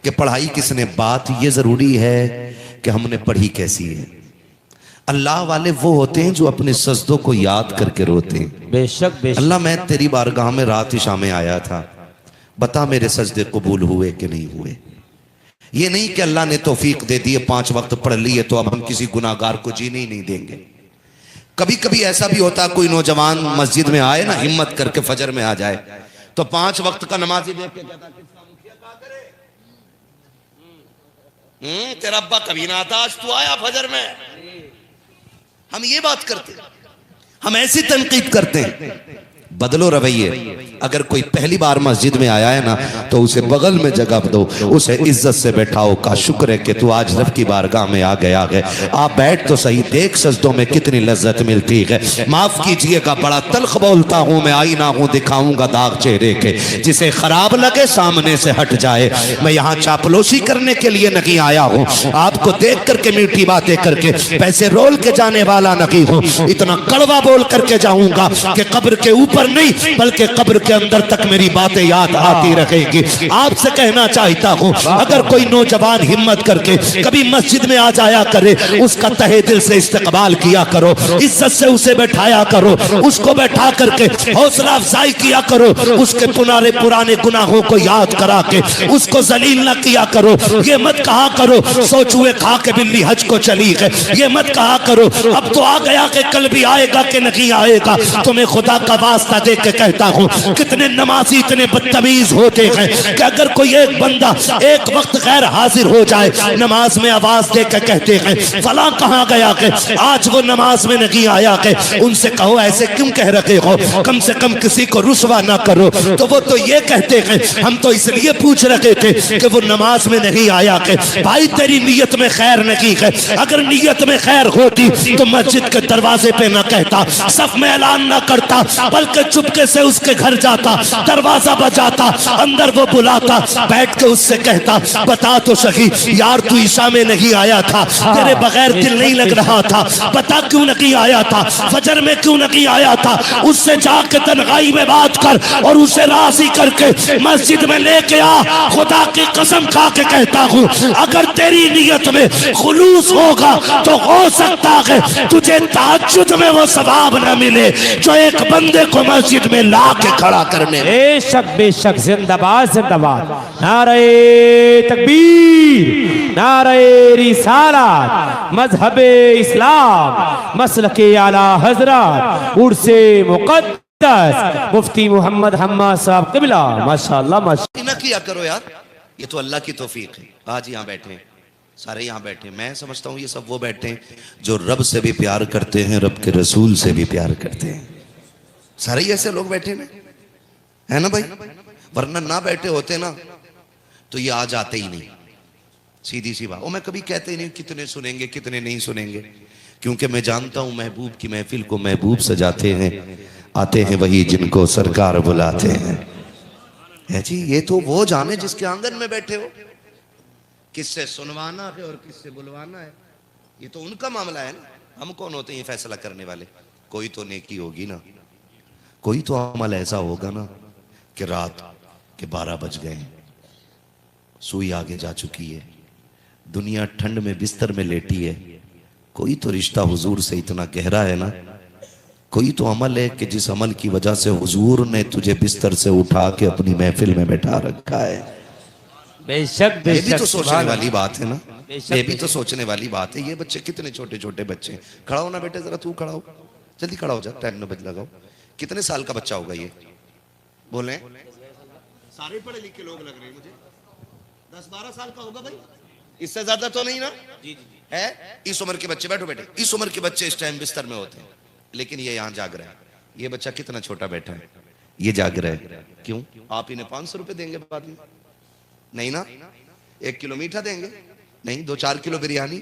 कि पढ़ाई किसने, बात ये जरूरी है कि हमने पढ़ी कैसी है। अल्लाह वाले वो होते हैं जो अपने सजदों को याद करके रोते हैं। बेशक बेशक। अल्लाह मैं तेरी बारगाह में रात इशा में आया था, बता मेरे सजदे कबूल हुए कि नहीं हुए। ये नहीं कि अल्लाह ने तौफीक दे दी 5 वक्त पढ़ लिए तो अब हम किसी गुनाहगार को जीने ही नहीं देंगे। कभी कभी ऐसा भी होता, कोई नौजवान मस्जिद में आए ना, हिम्मत करके फजर में आ जाए तो 5 वक्त का नमाजी देख के कहता किसका मुखिया क्या करे, तेरा अब्बा कभी ना आता, आज तू आया फजर में। हम ये बात करते हैं, हम ऐसी तनकीद करते हैं। बदलो रवैये। अगर कोई पहली बार मस्जिद में आया है ना तो उसे बगल में जगह दो, उसे इज्जत से बैठाओ, का शुक्र है कि तू आज रब की बारगाह में आ गया है, आप बैठ तो सही, देख सजदों में कितनी लज्जत मिलती है। माफ कीजिएगा बड़ा तल्ख बोलता हूं मैं, आई ना हूं दिखाऊंगा दाग चेहरे के, जिसे खराब लगे सामने से हट जाए। मैं यहाँ चापलोसी करने के लिए नहीं आया हूँ, आपको देख करके मीठी बातें करके पैसे रोल के जाने वाला नहीं हूँ। इतना कड़वा बोल करके जाऊंगा कि कब्र के ऊपर नहीं बल्कि कब्र के अंदर तक मेरी बातें याद आती रहेगी। आपसे कहना चाहता हूँ, अगर कोई नौजवान हिम्मत करके कभी मस्जिद में आ जाया करे, उसका तहे दिल से इस्तकबाल किया करो, इज्जत से उसे बैठाया करो, उसको बैठा करके हौसला अफजाई किया करो, उसके पुराने गुनाहों को याद करा के उसको जलील न किया करो। ये मत कहा करो सोचुए खा के बिल्ली हज को चली है, ये मत कहा करो अब तो आ गया कि कल भी आएगा कि नहीं आएगा। तुम्हें खुदा का वास्ता देख के कहता हूँ, कितने नमाजी इतने बदतमीज होते हैं कि अगर कोई एक बंदा एक वक्त गैर हाजिर हो जाए, नमाज में आवाज दे के कहते हैं फला कहाँ गया के, आज वो नमाज में नहीं आया के। उनसे कहो ऐसे क्यों कह रहे हो, कम से कम किसी को रुसवा ना करो। तो वो तो ये कहते हैं हम तो इसलिए पूछ रहे थे कि वो नमाज में नहीं आया के। भाई तेरी नीयत में खैर नहीं है, अगर नीयत में खैर होती तो मस्जिद के दरवाजे पे ना कहता, सफ में ऐलान ना करता, बल्कि चुपके से उसके घर जाता, दरवाजा बजाता, अंदर वो बुलाता, बैठ के उससे कहता बता तो सही यार तू ईशा में नहीं आया था, तेरे बगैर दिल नहीं लग रहा था, बता क्यों नहीं आया था, फजर में क्यों नहीं आया था। उससे जाके तन्हाई में बात कर और उसे राजी करके मस्जिद में लेके आ। खुदा की कसम खा के कहता हूँ, अगर तेरी नीयत में खुलूस होगा तो हो सकता है तुझे तहज्जुद में वो सवाब न मिले जो एक बंदे को मस्जिद में ला के खड़ा करने। बेशक जिंदाबाद जिंदाबाद, नारे तकबीर, नारे रिसालत, मजहबे इस्लाम, मसलके आला हजरत, उर्से मुकद्दस मुफ्ती मोहम्मद हम्माद साहब क़िबला। माशाअल्लाह माशाअल्लाह। ना किया करो यार, ये तो अल्लाह की तौफीक है। आज यहाँ बैठे हैं, सारे यहाँ बैठे, मैं समझता हूँ ये सब वो बैठे हैं जो रब से भी प्यार करते हैं, रब के रसूल से भी प्यार करते हैं। सारे ही ऐसे लोग बैठे ना, है ना भाई, वरना ना बैठे होते ना तो ये आज आते ही नहीं। सीधी सी बात। मैं कभी कहते ही नहीं कितने सुनेंगे कितने नहीं सुनेंगे, क्योंकि मैं जानता हूं महबूब की महफिल को महबूब सजाते हैं, आते हैं वही जिनको सरकार बुलाते हैं। है जी, ये तो वो जाने जिसके आंगन में बैठे हो, किससे सुनवाना है और किससे बुलवाना है, ये तो उनका मामला है ना। हम कौन होते हैं ये फैसला करने वाले। कोई तो नेकी होगी ना, कोई तो अमल ऐसा होगा ना कि रात के 12 बज गए, सुई आगे जा चुकी है, दुनिया ठंड में बिस्तर में लेटी है, कोई तो रिश्ता हुजूर से इतना गहरा है ना, कोई तो अमल है कि जिस अमल की वजह से हुजूर ने तुझे बिस्तर से उठा के अपनी महफिल में बैठा रखा है। बेशक ये भी तो सोचने वाली बात है ना, ये भी तो सोचने वाली बात है। ये बच्चे कितने छोटे छोटे बच्चे हैं। खड़ा हो ना बेटे, जरा तू खड़ा हो, जल्दी खड़ा हो जा, टाइम न बज लगाओ। कितने साल का बच्चा होगा ये, बोले? सारे पढ़े लिखे लोग लग रहे हैं मुझे। 10-12 साल का होगा भाई, इससे ज्यादा तो नहीं ना जी जी जी। है। इस उम्र के बच्चे, बैठो बेटे, इस उम्र के बच्चे इस टाइम बिस्तर में होते हैं, लेकिन ये यहाँ जाग रहा है। ये बच्चा कितना छोटा बैठा है, ये जाग रहा है। क्यों? आप इन्हें 500 रुपए देंगे बाद में? नहीं ना। 1 किलो मीठा देंगे? नहीं। 2-4 किलो बिरयानी?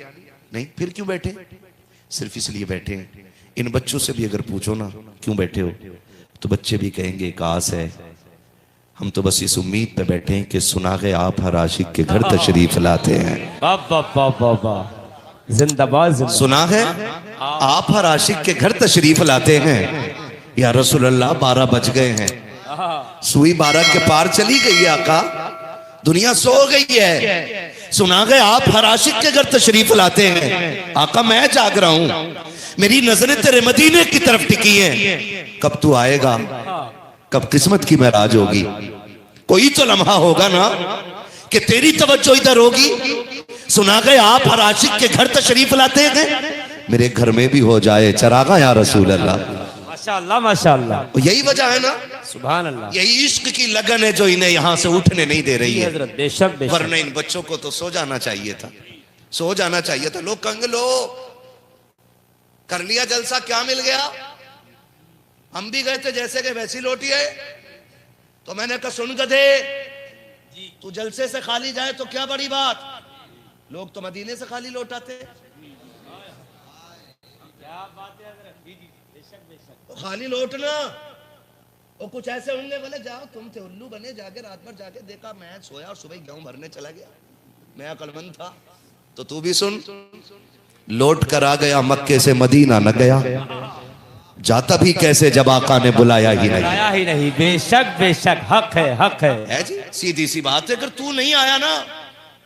नहीं। फिर क्यों बैठे? सिर्फ इसलिए बैठे हैं। इन बच्चों से भी अगर पूछो ना क्यों बैठे हो, तो बच्चे भी कहेंगे एक आस है, हम तो बस इस उम्मीद पे बैठे हैं कि सुना गए आप हर आशिक के घर तशरीफ लाते हैं। जिंदाबाद। सुना है आप हर आशिक के घर तशरीफ लाते हैं। या रसूल अल्लाह 12 बज गए हैं, सुई 12 के पार चली गई है आका, दुनिया सो गई है। सुना गए आप हर आशिक के घर तशरीफ लाते हैं। आका मैं जाग रहा हूं, मेरी नजरें तेरे मदीने की तरफ टिकी हैं। कब तू आएगा, कब किस्मत की महराज होगी? कोई तो लम्हा होगा ना कि तेरी तवज्जो इधर होगी। सुना गए आप हर आशिक के घर तशरीफ लाते हैं, मेरे घर में भी हो जाए चरागा या रसूल अल्लाह। माशाअल्लाह माशाअल्लाह। यही वजह है ना, सुभान अल्लाह। यही इश्क की लगन है जो इन्हें यहां से उठने नहीं दे रही है। हजरत बेशक बेशक। वरना इन बच्चों को तो सो जाना चाहिए था, सो जाना चाहिए था। लोग कहेंगे लो कर लिया जलसा, क्या मिल गया? हम भी गए थे जैसे कि वैसी लौटी है। तो मैंने कहा सुन गधे, तू जलसे से खाली जाए तो क्या बड़ी बात, लोग तो मदीने से खाली लौटाते। तो खाली लौटना, वो कुछ ऐसे होंगे बोले जाओ तुम थे उल्लू बने, जाके रात भर जाके देखा मैच सोया और सुबह गेहूं भरने चला गया, मैं अकलमंद था। तो तू भी सुन, लौट कर आ गया मक्के से मदीना न गया, जाता भी कैसे जब आका ने बुलाया ही नहीं। बुलाया ही नहीं। बेशक बेशक, हक है हक है जी। सीधी सी बात है, अगर तू नहीं आया ना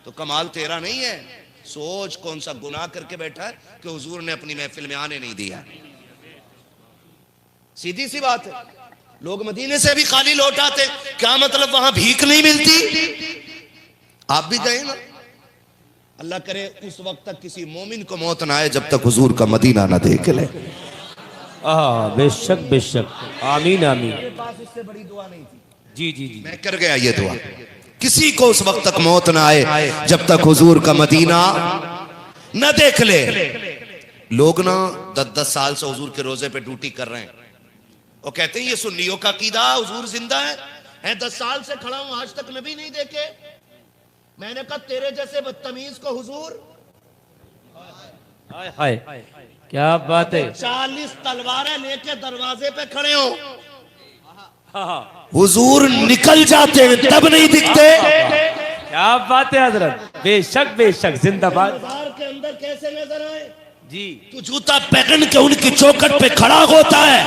तो कमाल तेरा नहीं है। सोच कौन सा गुनाह करके बैठा है कि हुजूर ने अपनी महफिल में आने नहीं दिया। सीधी सी बात है। लोग मदीने से भी खाली लौट आते, क्या मतलब वहां भीख नहीं मिलती? आप भी गए ना। अल्लाह करे उस वक्त तक किसी मोमिन को मौत ना आए जब तक हुजूर का मदीना ना देख ले। बेशक बेशक, आमीन आमीन। मेरे पास इससे बड़ी दुआ नहीं थी। जी जी जी। मैं कर गया ये दुआ, किसी को उस वक्त तक मौत ना आए जब तक हुजूर का मदीना न देख ले। लोग ना 10-10 साल से हुजूर के रोजे पे ड्यूटी कर रहे हैं, वो कहते हैं ये सुन्नियों का कीदा, हुजूर जिंदा है 10 साल से खड़ा हूं आज तक नबी नहीं देखे। मैंने कहा तेरे जैसे बदतमीज को हुजूर, हाय हाय क्या बात है। 40 तलवारें लेके दरवाजे पे खड़े हो, हुजूर निकल जाते हैं तब नहीं दिखते। क्या बात है हजरत, बेशक बेशक, जिंदाबाद। बाजार के अंदर कैसे नजर आए जी। तू जूता पहन के उनकी चौखट पे खड़ा होता है,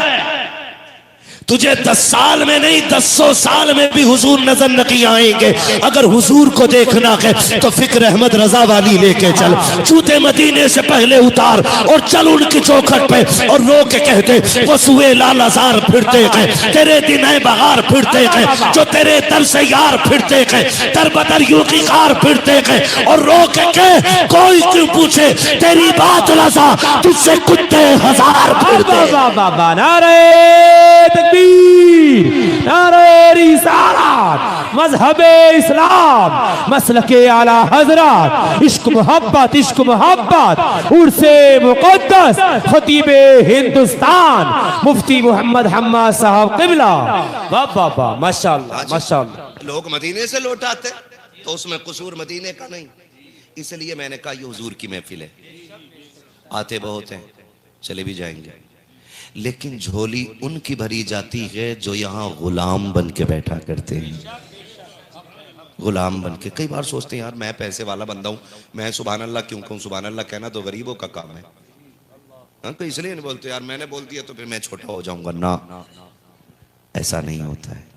तुझे 10 साल में नहीं 10 साल में भी हुजूर नजर नहीं आएंगे। अगर हुजूर को देखना है तो फिक्र अहमद रजा वाली लेके चल, जूते मदीने से पहले उतार और चल उनकी चौखट पे और रो के कहते वो सुए लालाजार फिरते हैं, तेरे दिन है बहार फिरते हैं, जो तेरे दर से यार फिरते हैं, दर बदर यूं की कार फिरते हैं, और रो के कह कोई क्यों पूछे तेरी बात रजा, तुझसे कुत्ते 1000 फिरते। बाबा नारे तकबीर, नारे रिसालत, मजहबे इस्लाम, मसलके आला हजरत, इश्क मोहब्बत, उर्से मुकद्दस, खतीबे हिंदुस्तान, मुफ्ती मोहम्मद हम्माद साहब किबला। वाह माशाअल्लाह माशाअल्लाह। लोग मदीने से लौट आते तो उसमें कसूर मदीने का नहीं, इसलिए मैंने कहा ये हुजूर की महफिल है। आते बहुत हैं, चले भी जाएंगे, लेकिन झोली उनकी भरी जाती है जो यहाँ गुलाम बन के बैठा करते हैं। गुलाम बन के कई बार सोचते हैं यार मैं पैसे वाला बंदा हूं, मैं सुभान अल्लाह क्यों कहूं, सुभान अल्लाह कहना तो गरीबों का काम है। हाँ, तो इसलिए नहीं बोलते यार मैंने बोल दिया तो फिर मैं छोटा हो जाऊंगा ना, ऐसा नहीं होता है।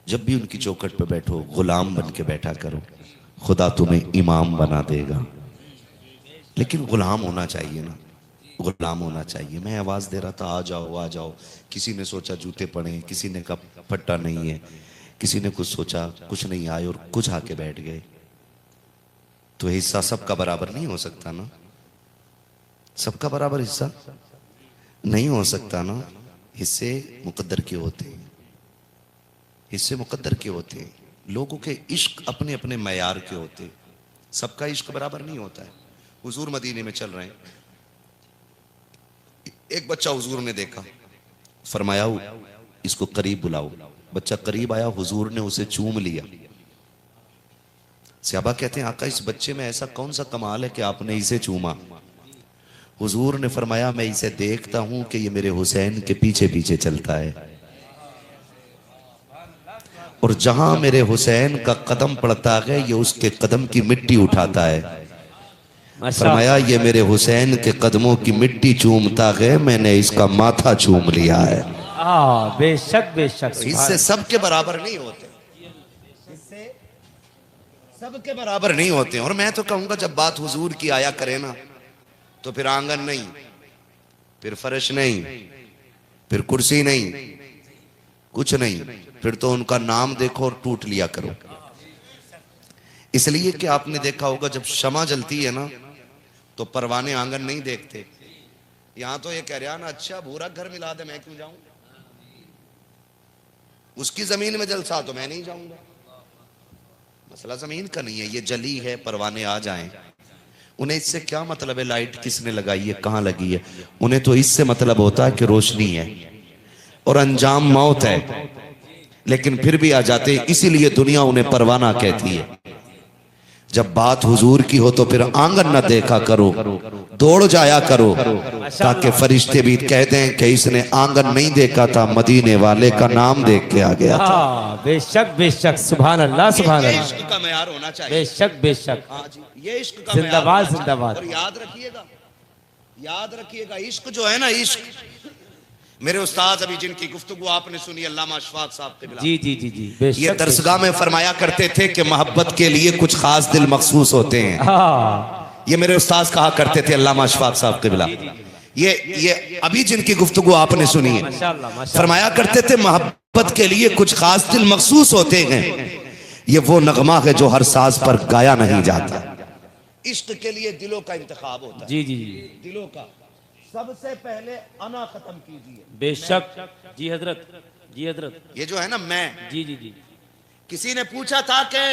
जब भी उनकी चौखट पे बैठो गुलाम बन के बैठा करो, खुदा तुम्हें इमाम बना देगा। लेकिन गुलाम होना चाहिए ना, गुलाम होना चाहिए। मैं आवाज दे रहा था आ जाओ आ जाओ, किसी ने सोचा जूते पड़े, किसी ने कहा फट्टा नहीं है, किसी ने कुछ सोचा कुछ नहीं आए और कुछ आके बैठ गए। तो हिस्सा सबका बराबर नहीं हो सकता ना, सबका बराबर हिस्सा नहीं हो सकता ना। हिस्से मुकद्दर के होते हैं, हिस्से मुकद्दर के होते हैं। लोगों के इश्क अपने अपने मयार के होते हैं। सबका इश्क बराबर नहीं होता है। हुजूर मदीने में चल रहे हैं, एक बच्चा हुजूर ने देखा, फरमाया इसको करीब बुलाओ। बच्चा करीब आया, हुजूर ने उसे चूम लिया। सहाबा कहते हैं आका इस बच्चे में ऐसा कौन सा कमाल है कि आपने इसे चूमा? हुजूर ने फरमाया मैं इसे देखता हूं कि ये मेरे हुसैन के पीछे पीछे चलता है, और जहां मेरे हुसैन का कदम पड़ता है ये उसके कदम की मिट्टी उठाता है। फरमाया ये मेरे हुसैन के कदमों की मिट्टी चूमता है, मैंने इसका माथा चूम लिया है। बेशक बेशक। इससे सबके बराबर नहीं होते, इससे सबके बराबर नहीं होते। और मैं तो कहूंगा जब बात हुजूर की आया करे ना, तो फिर आंगन नहीं, फिर फर्श नहीं, फिर कुर्सी नहीं, कुछ नहीं, फिर तो उनका नाम देखो और टूट लिया करो। इसलिए कि आपने देखा होगा जब शमा जलती है ना, तो परवाने आंगन नहीं देखते। यहां तो ये कह रहा ना, अच्छा भूरा घर मिला दे, मैं क्यों जाऊं? उसकी जमीन में जलसा तो मैं नहीं जाऊंगा। मसला जमीन का नहीं है, ये जली है, परवाने आ जाएं, उन्हें इससे क्या मतलब है लाइट किसने लगाई है, कहां लगी है? उन्हें तो इससे मतलब होता है कि रोशनी है और अंजाम मौत है, लेकिन फिर भी आ जाते। इसीलिए दुनिया उन्हें परवाना कहती है। जब बात हुजूर की हो तो फिर आंगन न देखा करो, दौड़ जाया करो, ताकि फरिश्ते भी कह दें कि इसने आंगन नहीं देखा था, मदीने वाले का नाम देख के आ गया था। बेशक बेशक। सुभान अल्लाह सुभान अल्लाह। इश्क का मेयार होना चाहिए। बेशक बेशक। हाँ जी, ये इश्क का जिंदाबाद मेयार। जिंदाबाद। और याद रखिएगा, याद रखिएगा, इश्क जो है ना, इश्क मेरे उस्ताद अभी जिनकी गुफ्तगू आपने सुनी, अल्लामा अशफाक साहब के बिला, जी जी जी जी बेशक। ये दरसगाह में फरमाया करते थे कि मोहब्बत के लिए कुछ खास दिल मखसूस होते हैं। ये मेरे उस्ताद कहा करते थे, अल्लामा अशफाक साहब के बिला। ये अभी जिनकी गुफ्तगू आपने सुनी है, फरमाया करते थे मोहब्बत के लिए कुछ खास दिल मखसूस होते हैं। ये वो नगमा है जो हर साज पर गाया नहीं जाता। इश्क के लिए दिलों का इंतखाब होता है। जी जी जी। दिलों का सबसे पहले अना खत्म कीजिए। बेशक। जी हजरत, जी हजरत। ये जो है ना मैं, जी जी जी। किसी ने पूछा था कि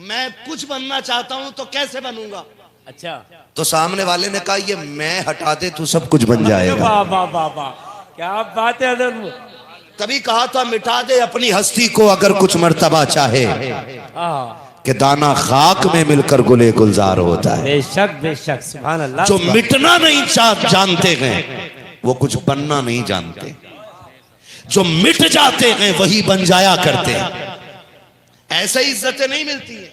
मैं कुछ बनना चाहता हूं तो कैसे बनूंगा? अच्छा। तो सामने वाले ने कहा ये मैं हटा दे तो सब कुछ बन जाएगा। वाह वाह वाह वाह, क्या बात है हजरत। कभी कहा था मिटा दे अपनी हस्ती को अगर कुछ मर्तबा चाहे, कि दाना खाक में मिलकर गुले गुलजार होता है। बेशक बेशक। सुभान अल्लाह। जो मिटना नहीं जानते हैं वो कुछ बनना नहीं जानते, जो मिट जाते हैं वही बन जाया करते हैं। ऐसे ही इज्जतें नहीं मिलती है,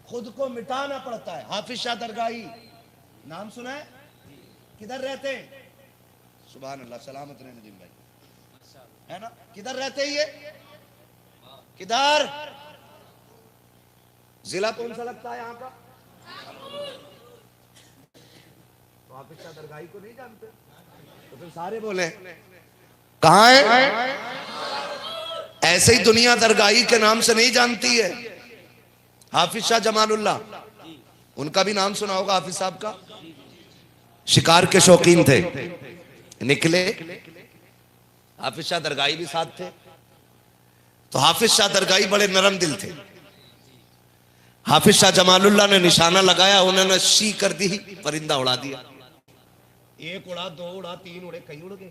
खुद को मिटाना पड़ता है। हाफिज शाह दरगाही नाम सुना है? किधर रहते हैं? सुभान अल्लाह, सलामत रहने नजीम भाई, है ना? किधर रहते हैं ये? किधर? जिला कौन सा लगता है यहाँ का? तो हाफिज शाह दरगाही को नहीं जानते तो फिर सारे बोले कहाँ है? ऐसे ही दुनिया दरगाही के नाम से नहीं जानती है। हाफिज शाह जमालुल्लाह, उनका भी नाम सुना होगा हाफिज साहब का। शिकार के शौकीन थे, निकले, हाफिज शाह दरगाही भी साथ थे। तो हाफिज शाह दरगाही बड़े नरम दिल थे। हाफिज शाह जमालुल्लाह ने निशाना लगाया, उन्होंने शी कर दी, परिंदा उड़ा दिया। एक उड़ा, दो उड़ा, तीन उड़े, कई उड़ गए।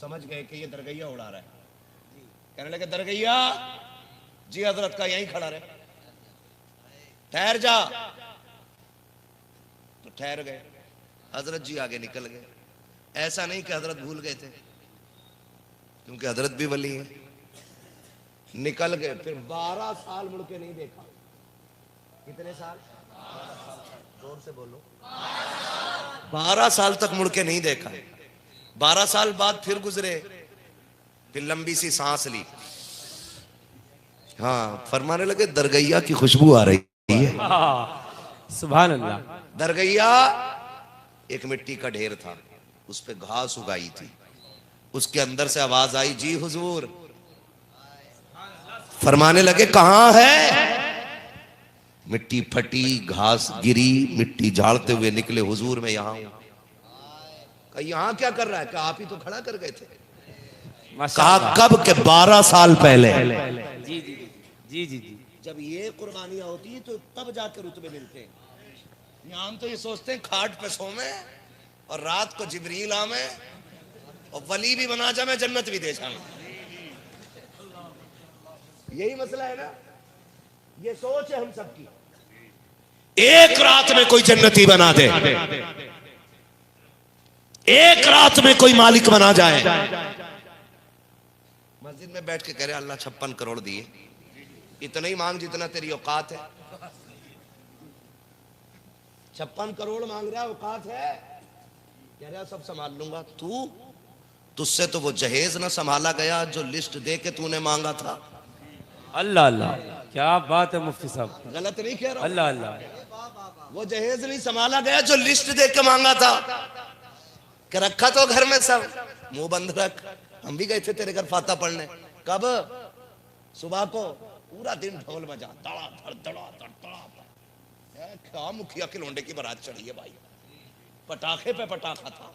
समझ गए कि ये दरगैया उड़ा रहा है। कहने लगे दरगैया जी हजरत का यहीं खड़ा रहे, ठहर जा। तो ठहर गए, हजरत जी आगे निकल गए। ऐसा नहीं कि हजरत भूल गए थे, क्योंकि हजरत भी वली हैं। निकल गए, फिर 12 साल मुड़ के नहीं देखा। कितने साल? जोर से बोलो। 12 साल तक मुड़ के नहीं देखा। 12 साल बाद फिर गुजरे, फिर लंबी सी सांस ली। हाँ, फरमाने लगे दरगैया की खुशबू आ रही है। सुभान अल्लाह। दरगैया एक मिट्टी का ढेर था, उस पे घास उगाई थी। उसके अंदर से आवाज आई, जी हुजूर। फरमाने लगे कहां है? मिट्टी फटी, घास गिरी, मिट्टी झाड़ते हुए निकले, हुजूर मैं यहां हूं। कहा यहां क्या कर रहा है? कहा आप ही तो खड़ा कर गए थे। कहा कब? के 12 साल पहले। जी जी जी जी जी। जब ये कुर्बानियां होती हैं तो तब जाके रुतबे मिलते हैं। यहाँ हम तो ये सोचते हैं खाट पे सोमे और रात को जिब्रील आवे और वली भी बना जाए, जन्नत भी दे जाए। यही मसला है ना, ये सोच है हम सबकी। एक रात में कोई जन्नती बना दे, एक रात में कोई मालिक बना जाए। मस्जिद में बैठ के कह रहे अल्लाह 56 करोड़ दिए, इतना ही मांग जितना तेरी औकात है। 56 करोड़ मांग रहा है, औकात है? कह रहा सब संभाल लूंगा। तुझसे तो वो जहेज ना संभाला गया जो लिस्ट दे के तूने मांगा था। अल्लाह अल्लाह, क्या बात है मुफ्ती साहब, गलत नहीं कह रहा। अल्लाह अल्लाह, वो जहेज नहीं संभाला गया जो लिस्ट दे के मांगा था। कि रखा तो घर में सब, मुंह बंद रख। हम भी गए थे तेरे घर फाता पढ़ने। कब? सुबह को। पूरा दिन ढोल बजा, दड़ा धड़ दड़ा धड़ दड़ा धड़। क्या मुखिया के लोंडे की बारात चढ़ी है भाई। पटाखे पे पटाखा था।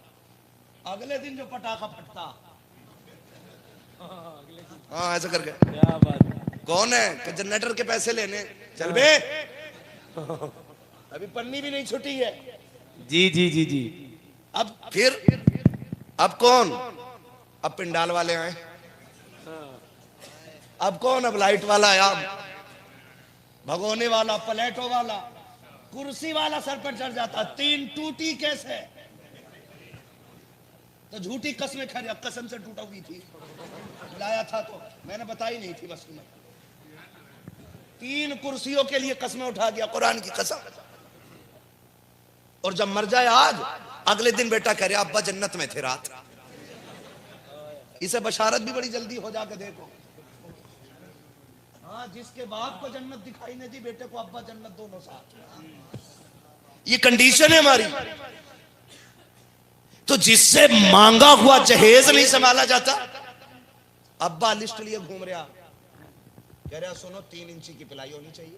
अगले दिन जो पटाखा फटता, हाँ ऐसा करके। क्या बात है। कौन है? कि जनरेटर के पैसे लेने। चल बे, अभी पन्नी भी नहीं छुटी है। जी जी जी जी। अब फिर अब कौन? अब पिंडाल वाले आए। अब कौन? अब लाइट वाला आया, भगोने वाला, प्लेटो वाला, कुर्सी वाला सर पर चढ़ जाता। 3 टूटी कैसे? तो झूठी कसमें खा, कसम से टूटा हुई थी, लाया था तो मैंने बताई नहीं थी। बस में 3 कुर्सियों के लिए कसमें उठा दिया, कुरान की कसम। और जब मर जाए आज, अगले दिन बेटा कह रहा अब्बा जन्नत में थे रात। इसे बशारत भी बड़ी जल्दी हो जाके देखो। हाँ, जिसके बाप को जन्नत दिखाई नहीं दी, बेटे को अब्बा जन्नत, दोनों साथ। ये कंडीशन है हमारी। तो जिससे मांगा हुआ जहेज नहीं संभाला जाता, अब्बा लिस्ट लिए घूम रहा, कह रहा सुनो 3 इंची की पिलाई होनी चाहिए,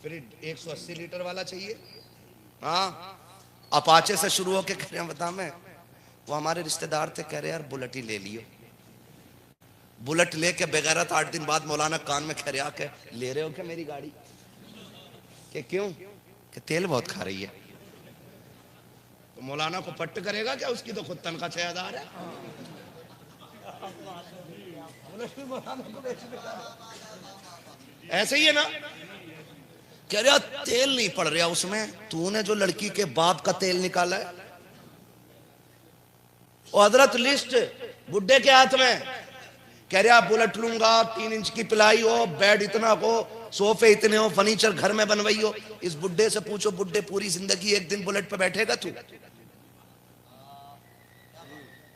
फिर 180 लीटर वाला चाहिए। हाँ, अपाचे से शुरू होके कह रहे हैं बता मैं, वो हमारे रिश्तेदार थे, कह रहे यार बुलेट ही ले लियो। बुलेट लेके बेगैरत 8 दिन बाद मौलाना कान में कह रहा के ले रहे हो क्या मेरी गाड़ी? कि क्यों? कि तेल बहुत खा रही है। तो मौलाना को पट्ट करेगा क्या? उसकी तो खुद तनख्वाह 6000 है। ऐसे ही है ना। कह रहा तेल नहीं पड़ रहा उसमें, तूने जो लड़की के बाप का तेल निकाला है। और हजरत लिस्ट बुड्ढे के हाथ में, कह रहा बुलेट लूंगा, 3 इंच की पिलाई हो, बेड इतना हो, सोफे इतने हो, फर्नीचर घर में बनवाई हो। इस बुड्ढे से पूछो, बुड्ढे पूरी जिंदगी एक दिन बुलेट पे बैठेगा तू?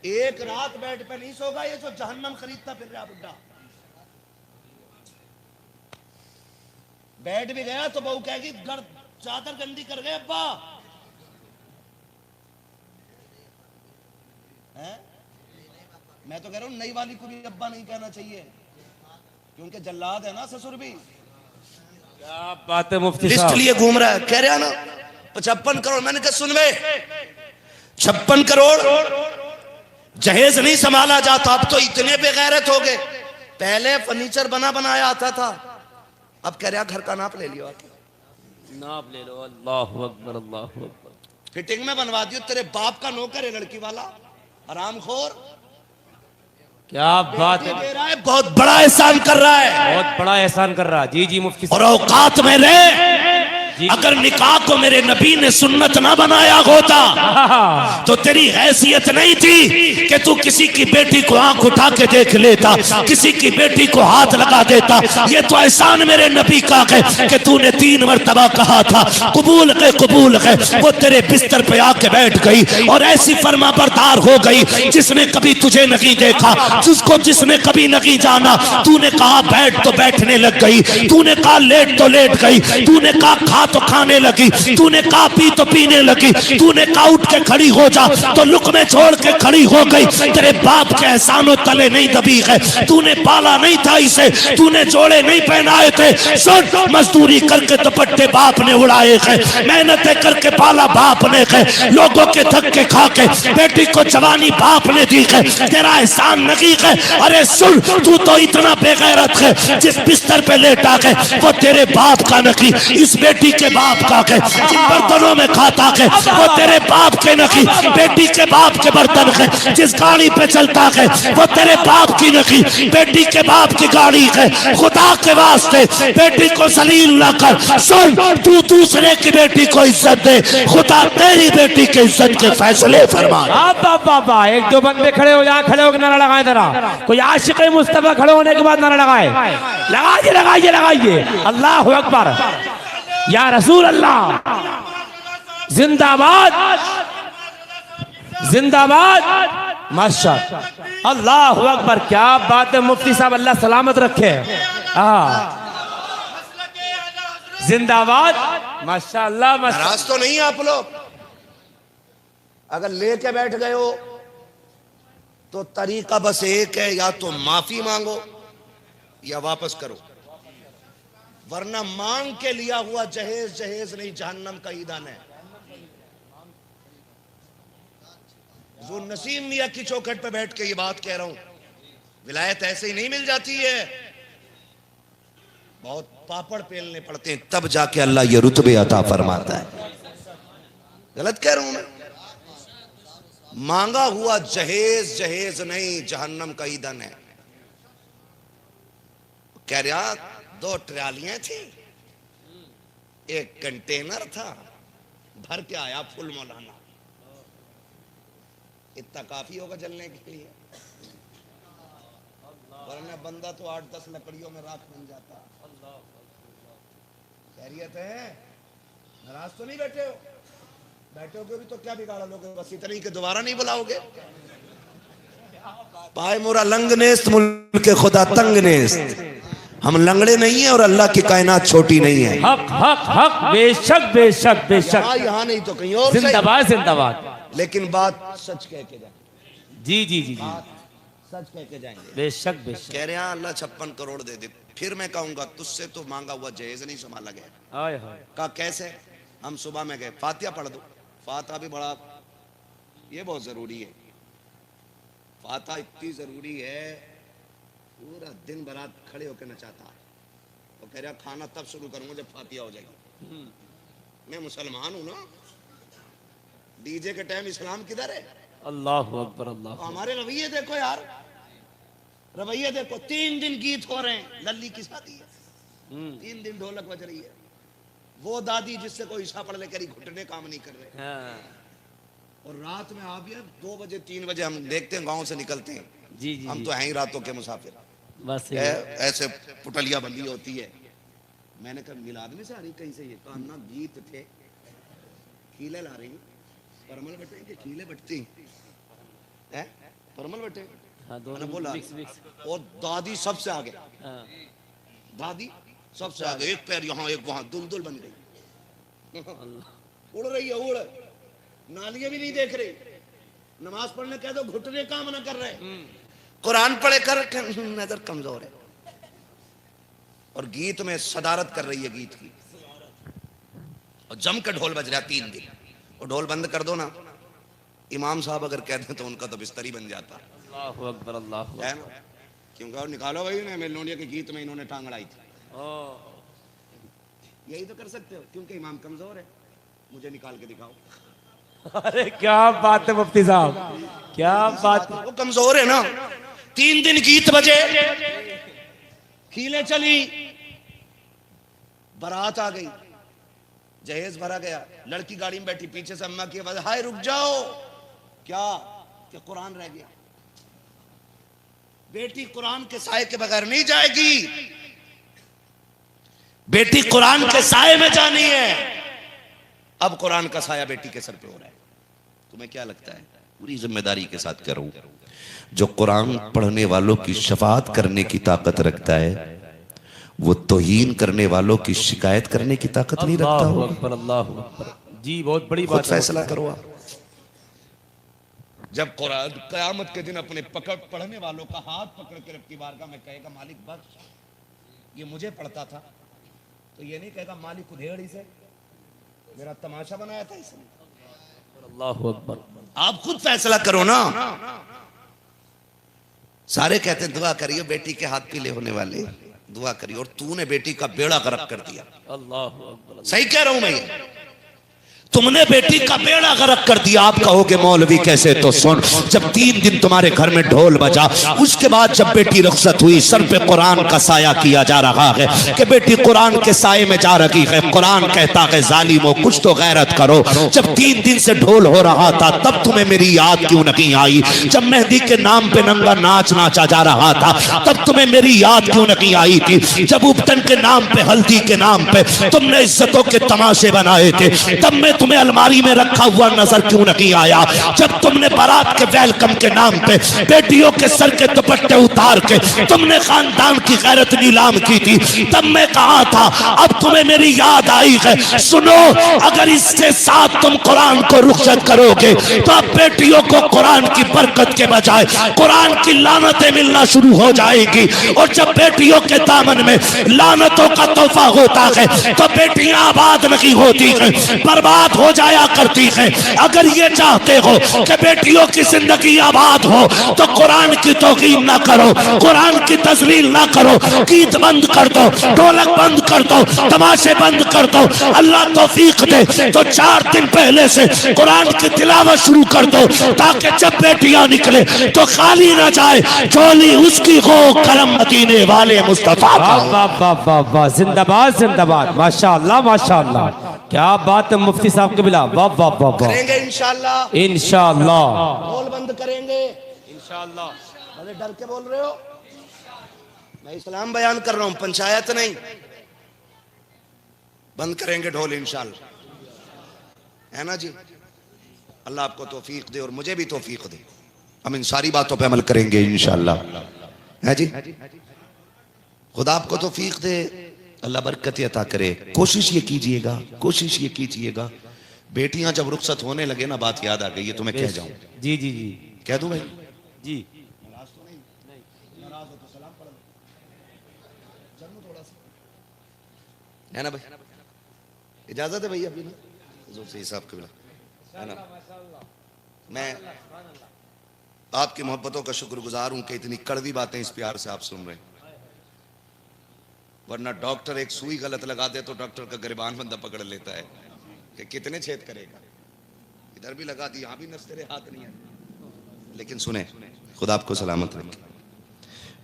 एक रात बेड पे नहीं सोगा। ये जो जहन्नम खरीदता फिर रहा बुड्ढा। बैठ भी गया तो बहू कहेगी चादर गंदी कर गए अब्बा। है? मैं तो कह रहा हूं नई वाली को भी अब्बा नहीं कहना चाहिए, क्योंकि जल्लाद है ना ससुर भी। क्या बात है मुफ्ती लिस्ट साहब, लिए घूम रहा है। कह रहा ना 55 करोड़। मैंने कहा सुन बे, 56 करोड़ जहेज नहीं संभाला जाता। अब तो इतने बेगैरत हो गए। पहले फर्नीचर बना बनाया आता था, अब कह रहा घर का नाप ले लियो, नाप ले लो। अल्लाहु अकबर, अल्लाहु अकबर। फिटिंग में बनवा दियो। तेरे बाप का नौकर है लड़की वाला, हरामखोर। क्या बात है, दे रहा है, बहुत बड़ा एहसान कर रहा है, बहुत बड़ा एहसान कर रहा। जी जी मुफ्ती और साहब, औकात में रहे। अगर निकाह को मेरे नबी ने सुन्नत ना बनाया होता तो तेरी हैसियत नहीं थी कि तू किसी की बेटी को आंख उठा के देख लेता, किसी की बेटी को हाथ लगा देता। ये तो एहसान मेरे नबी का है कि तूने 3 मरतबा कहा था कबूल है कबूल है। वो तेरे बिस्तर पे आके बैठ गई और ऐसी फर्माबरदार हो गई जिसने कभी तुझे नहीं देखा, जिसने कभी नहीं जाना। तूने कहा बैठ तो बैठने लग गई, तूने कहा लेट तो लेट गई, तूने कहा खा तो खाने लगी, तूने कहा पी तो पीने लगी, तूने कहा उठ के खड़ी हो जा तो लुकमे छोड़ के खड़ी हो गई। तेरे बाप के एहसानों तले नहीं दबी है, तूने पाला नहीं था इसे, तूने जोड़े नहीं पहनाए थे। सुन, मजदूरी करके दुपट्टे बाप ने उड़ाए हैं, मेहनतें करके पाला बाप ने है, लोगों के धक्के खा के बेटी को जवानी बाप ने दी है, तेरा एहसान नहीं है। अरे सुन, तू तो इतना बेगैरत है, जिस बिस्तर पे लेटा है वो तेरे बाप का नहीं, इस बेटी के बाप का है। जिन बर्तनों में खाता है वो तेरे बाप के नहीं, बेटी के बाप के बर्तन है। जिस गाड़ी पे चलता है वो तेरे बाप की नहीं, बेटी के बाप की गाड़ी है। खुदा के वास्ते बेटी को जलील ना कर। सुन, तू दूसरे की बेटी को इज्जत दे, खुदा तेरी बेटी के इज्जत के फैसले फरमाए। बाबा एक दो बंदे खड़े हो, यहाँ खड़े होकर नारा लगाए जरा, कोई आशिक मुस्तफा खड़े होने के बाद नारा लगाए, लगाइए लगाइए लगाइए, अल्लाह अकबर, या रसूल अल्लाह, जिंदाबाद जिंदाबाद, माशाअल्लाह, अल्लाह अकबर, क्या बात है मुफ्ती साहब, अल्लाह सलामत रखे। जिंदाबाद, माशाअल्लाह। नाराज तो नहीं आप लोग? अगर लेके बैठ गए हो तो तरीका बस एक है, या तो माफी मांगो या वापस करो, वरना मांग के लिया हुआ जहेज जहेज नहीं, जहन्नम का ईंधन है। जो नसीम मियां की चौखट पे बैठ के ये बात कह रहा हूं, विलायत ऐसे ही नहीं मिल जाती है, बहुत पापड़ पेलने पड़ते हैं, तब जाके अल्लाह ये रुतबे अता फरमाता है। गलत कह रहा हूं मैं? मांगा हुआ जहेज जहेज नहीं, जहन्नम का ईंधन है। कह रहा 2 ट्रालियां थी, एक कंटेनर था, भर के आया फुल मौलाना, इतना काफी होगा जलने के लिए, वरना बंदा तो 8-10 लकड़ियों में राख बन जाता। खैरियत है? नाराज तो नहीं बैठे हो? बैठोगे भी तो क्या बिगाड़ा लोगे, बस इतनी के दोबारा नहीं बुलाओगे। पाए मोरा लंग नेस्त, मुल्क खुदा तंग नेस्त, हम लंगड़े नहीं है और अल्लाह की कायनात छोटी नहीं है। हक हक हक, बेशक बेशक बेशक, यहाँ नहीं तो कहीं और। जिंदाबाद जिंदाबाद, लेकिन बात सच कह के जाए। जी जी जी जी, सच कह के जाएंगे। बेशक बेशक। कह रहे हैं अल्लाह 56 करोड़ दे दे, फिर मैं कहूंगा तुझसे तो मांगा हुआ जहेज नहीं संभाला गया। हाय हाय, कहा कैसे? हम सुबह में गए, फातिहा पढ़ दो। फातिहा भी बड़ा, ये बहुत जरूरी है, फातिहा इतनी जरूरी है, पूरा दिन बरात खड़े होकर नचाता। तो कह रहा खाना तब शुरू करूंगा जब फातिहा हो जाएगी। मैं मुसलमान हूं ना, डीजे के टाइम इस्लाम किधर है? अल्लाह अकबर, अल्लाह। तो हमारे रवैये देखो यार, रवैये देखो। 3 दिन गीत हो रहे हैं, लल्ली की शादी है, 3 दिन ढोलक बज रही है। वो दादी जिससे कोई ईशा पढ़ ले करी, घुटने काम नहीं कर रहे। और रात में आप यार 2 बजे 3 बजे हम देखते हैं, गांव से निकलते हैं। जी जी, हम तो हैं ही रातों के मुसाफिर, बस ऐसे पुटलिया बंदी होती है। मैंने कहा मिलाद में से आ रही कहीं से, ये कहा ना गीत थे, खीले ला रही, परमल बटे के खीले बटती है, परमल बटे। हाँ, दोनों बोला मिक्स मिक्स। और दादी सबसे आगे, हाँ, दादी सबसे आगे, एक पैर यहाँ एक वहां, दुलदुल बन गई, उड़ रही है, उड़, नालियां भी नहीं देख रही। नमाज पढ़ने कह दो, घुटने काम ना कर रहे, कुरान पढ़े कर नजर कमजोर है, और गीत में सदारत कर रही है गीत की, और जम के ढोल बज रहा 3 दिन। और ढोल बंद कर दो ना, इमाम साहब अगर कहते तो उनका तो बिस्तरी बन जाता। अल्लाह अकबर, अल्लाह है ना? क्योंकि और निकालो भाई ना, मेलोनिया के गीत में इन्होंने टांग अड़ाई थी, यही तो कर सकते हो, क्योंकि इमाम कमजोर है, मुझे निकाल के दिखाओ। अरे क्या बात है मुफ्ती साहब, क्या बात। वो कमजोर है ना। 3 दिन गीत बजे, खीले चली, बारात आ गई, जहेज भरा गया, लड़की गाड़ी में बैठी, पीछे से अम्मा की आवाज, हाय रुक जाओ। क्या? कि कुरान रह गया। बेटी कुरान के साए के बगैर नहीं जाएगी, बेटी कुरान के साए में जानी है। अब कुरान का साया बेटी के सर पे हो रहा है। तुम्हें क्या लगता है? पूरी जिम्मेदारी के साथ कह रहा हूं, जो कुरान पढ़ने वालों की शफाअत करने की ताकत रखता है वो तौहीन करने वालों की शिकायत करने की ताकत नहीं रखता अल्लाह हो। अकबर, अल्लाह अकबर। जी बहुत बड़ी खुद बात है। फैसला करो आप। जब कुरान कयामत के दिन अपने पढ़ने वालों का हाथ पकड़ के रब की बारगाह में कहेगा मालिक बख्श, ये मुझे पढ़ता था, तो ये नहीं कहेगा मालिक उधेड़ी से मेरा तमाशा बनाया था इसने। अल्लाह अकबर। आप खुद फैसला करो ना। सारे कहते हैं दुआ करिए बेटी के हाथ पीले होने वाले, दुआ करिए, और तूने बेटी का बेड़ा गर्क कर दिया। अल्लाह अकबर। सही कह रहा हूं मैं, तुमने बेटी का बेड़ा गर्क कर दिया। आप कहोगे मौलवी कैसे, तो सुन, जब 3 दिन तुम्हारे घर में ढोल बजा, उसके बाद जब बेटी रुखसत हुई, सर पे कुरान का साया किया जा रहा है कि बेटी कुरान के साये में जा रही है। कुरान कहता है जालिमो कुछ तो गैरत करो। जब 3 दिन से ढोल हो रहा था तब तुम्हें मेरी याद क्यों नहीं आई? जब मेहंदी के नाम पे नंगा नाच नाचा जा रहा था तब तुम्हें मेरी याद क्यों नहीं आई थी? जब उपटन के नाम पे, हल्दी के नाम पे तुमने इज्जतों के तमाशे बनाए थे तब मैं तुम्हें अलमारी में रखा हुआ नजर क्यों नहीं आया? जब तुमने बारात के वेलकम के नाम पे बेटियों के सर के दुपट्टे उतार के तुमने खानदान की गैरत नीलाम की थी तब मैं कहा था अब तुम्हें मेरी याद आई है। सुनो, अगर इसके साथ तुम कुरान को रुखसत करोगे तो अब बेटियों को कुरान की बरकत के बजाय कुरान की लानतें मिलना शुरू हो जाएगी। और जब बेटियों के दामन में लानतों का तोहफा होता है तो बेटियां आबाद नहीं होती हैं, बर्बाद हो जाया करती है। अगर ये चाहते हो कि बेटियों की जिंदगी आबाद हो तो कुरान की तौहीन ना करो, कुरान की तजलील ना करो, गीत बंद कर दो, ढोलक बंद कर दो, तमाशे बंद कर दो। अल्लाह तौफीक दे तो 4 दिन पहले से कुरान की तिलावत शुरू कर दो ताकि जब बेटियां निकले तो खाली ना जाए, झोली उसकी हो करम मदीने वाले मुस्तफा। वाह वाह वाह वाह वाह, जिंदाबाद जिंदाबाद, माशाअल्लाह माशाअल्लाह, क्या बात है मुफ्ती साहब के बिला। वाह वाह वाह वाह। करेंगे इंशाअल्लाह, इंशाअल्लाह ढोल बंद करेंगे इंशाअल्लाह। अरे डर के बोल रहे हो? मैं इस्लाम बयान कर रहा हूं, पंचायत नहीं। बंद करेंगे ढोल इंशाअल्लाह, है ना जी? अल्लाह आपको तौफीक दे और मुझे भी तौफीक दे, हम इन सारी बातों पे अमल करेंगे इंशाअल्लाह, है जी? खुदा आपको तौफीक दे, अल्लाह बरकत अता करे। कोशिश ये कीजिएगा, कोशिश ये कीजिएगा, बेटियां जब रुखसत होने लगे ना, बात याद आ गई, ये तुम्हें कह जाऊं। जी जी जी कह दूं भाई? जी। है ना भाई? इजाजत है भैया अभी ना? हुजूर से हिसाब के बिना, है ना? मैं आपकी मोहब्बतों का शुक्रगुजार हूं कि इतनी कड़वी बातें इस प्यार से आप सुन रहे हैं। वरना डॉक्टर एक सुई गलत लगा दे तो डॉक्टर का गिरबान बंदा पकड़ लेता है कि कितने छेद करेगा, इधर भी लगा दी, यहां भी नस तेरे हाथ नहीं है। लेकिन सुने, खुदा आपको सलामत रखे।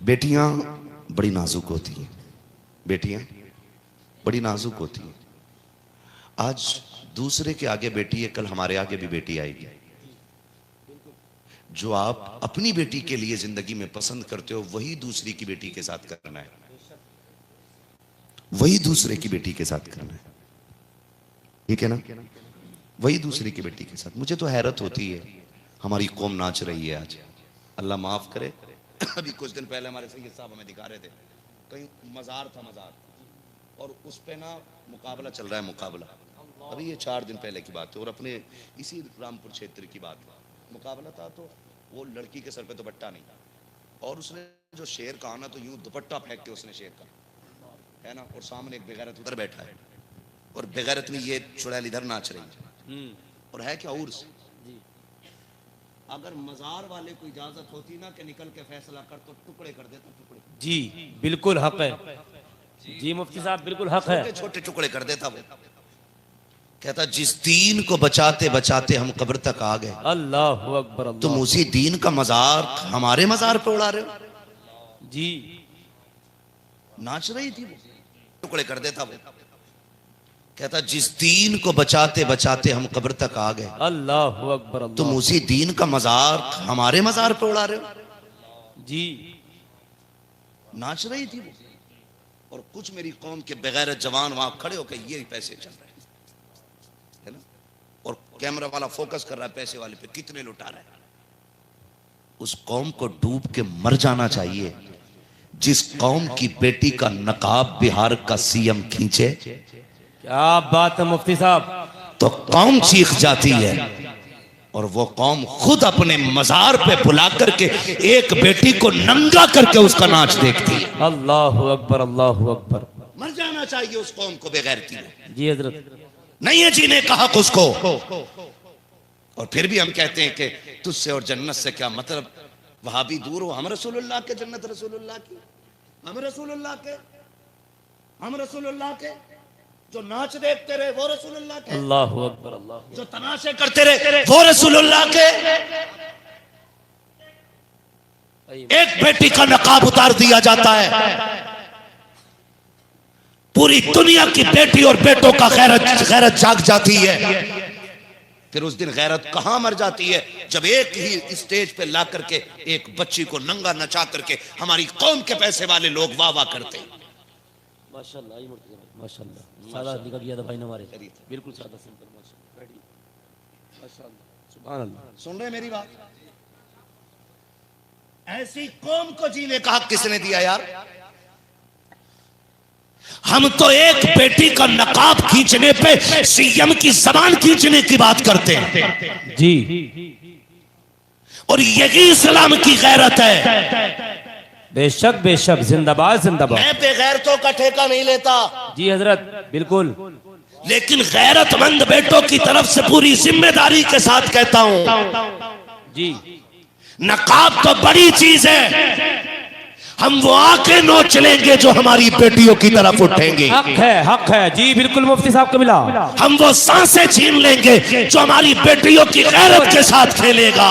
बेटियां बड़ी नाजुक होती हैं, बेटियां बड़ी नाजुक होती हैं। आज दूसरे के आगे बेटी है, कल हमारे आगे भी बेटी आएगी। जो आप अपनी बेटी के लिए जिंदगी में पसंद करते हो वही दूसरी की बेटी के साथ करना है, वही दूसरे की बेटी के साथ करना है, ठीक है ना? वही दूसरे की बेटी के साथ। मुझे तो हैरत होती है, हमारी कौम नाच रही है आज, अल्लाह माफ करे। अभी कुछ दिन पहले हमारे सैयद साहब हमें दिखा रहे थे, कहीं मजार था, मजार, और उस पे ना मुकाबला चल रहा है, मुकाबला। अभी ये 4 दिन पहले की बात है, और अपने इसी रामपुर क्षेत्र की बात है। मुकाबला था तो वो लड़की के सर पे दुपट्टा नहीं, और उसने जो शेर कहा ना, तो यूं दुपट्टा फेंक के उसने शेर कहा, है ना? और सामने एक बेगैरत उधर बैठा है, और बेगैरत में ये चुड़ैल इधर नाच रही है, और है क्या उर्स। अगर मजार वाले को इजाजत होती ना कि निकल के फैसला कर, तो टुकड़े कर देता, टुकड़े। जी बिल्कुल हक है, जी मुफ्ती साहब बिल्कुल हक है। छोटे छोटे टुकड़े कर देता वो। कहता जिस दीन को बचाते बचाते हम कब्र तक आ गए, अल्लाह अकबर। तुम उसी दीन का मजार हमारे मजार पे उड़ा रहे हो। जी नाच रही थी वो, टुकड़े कर देता वो। कहता जिस दीन को बचाते बचाते हम कब्र तक आ गए, अल्लाह अकबर। तुम उसी दीन का मजार हमारे मजार पे उड़ा रहे हो। जी नाच रही थी वो, और कुछ मेरी कौम के बगैर जवान वहां खड़े होकर ये पैसे चल रहे हैं, है ना? और कैमरा वाला फोकस कर रहा है पैसे वाले पे, कितने लुटा रहा है। उस कौम को डूब के मर जाना चाहिए जिस कौम की बेटी का नकाब बिहार का सीएम खींचे क्या बात है मुफ्ती साहब। तो कौम चीख जाती है, और वो कौम खुद अपने मजार पे बुला करके एक बेटी को नंगा करके उसका नाच देखती है। अल्लाह अकबर, अल्लाह अकबर। मर जाना चाहिए उस कौम को बेगैरती में। जी हजरत। नहीं है जीने का हक उसको। और फिर भी हम कहते हैं कि तुझसे और जन्नत से क्या मतलब, वहां भी दूर हो, हम रसूलुल्लाह के, जन्नत रसूलुल्लाह की, हम रसूलुल्लाह के, हम रसूलुल्लाह के। जो नाच देखते रहे वो रसूलुल्लाह के, अल्लाह अकबर, अल्लाह। जो तमाशे करते रहे वो रसूलुल्लाह के। एक बेटी का नकाब उतार दिया जाता है, पूरी दुनिया की बेटी और बेटों का गैरत जाग जाती है। फिर उस दिन गैरत कहां मर जाती है, जब एक ही स्टेज पे ला करके एक बच्ची को नंगा नचा करके हमारी कौम के पैसे वाले लोग वाह वाह करते हैं। माशाल्लाह, माशाल्लाह। सादा निकल गया था भाई हमारे, बिल्कुल सादा सिंपल। माशाल्लाह, सुभान अल्लाह। सुन रहे मेरी बात? ऐसी कौम को जीने का हक किसने दिया यार? हम तो एक बेटी का नकाब खींचने पे सीएम की जबान खींचने की बात करते हैं जी। और यही इस्लाम की गैरत है। बेशक बेशक, जिंदाबाद जिंदाबाद। मैं बेगैरतों का ठेका नहीं लेता जी हजरत, बिल्कुल। लेकिन गैरतमंद बेटों की तरफ से पूरी जिम्मेदारी के साथ कहता हूं, जी नकाब तो बड़ी चीज है, हम वो आंखें नोच लेंगे जो हमारी बेटियों की तरफ उठेंगे। हक है जी, बिल्कुल मुफ्ती साहब को मिला। हम वो सांसें छीन लेंगे जो हमारी बेटियों की गैरत के साथ खेलेगा।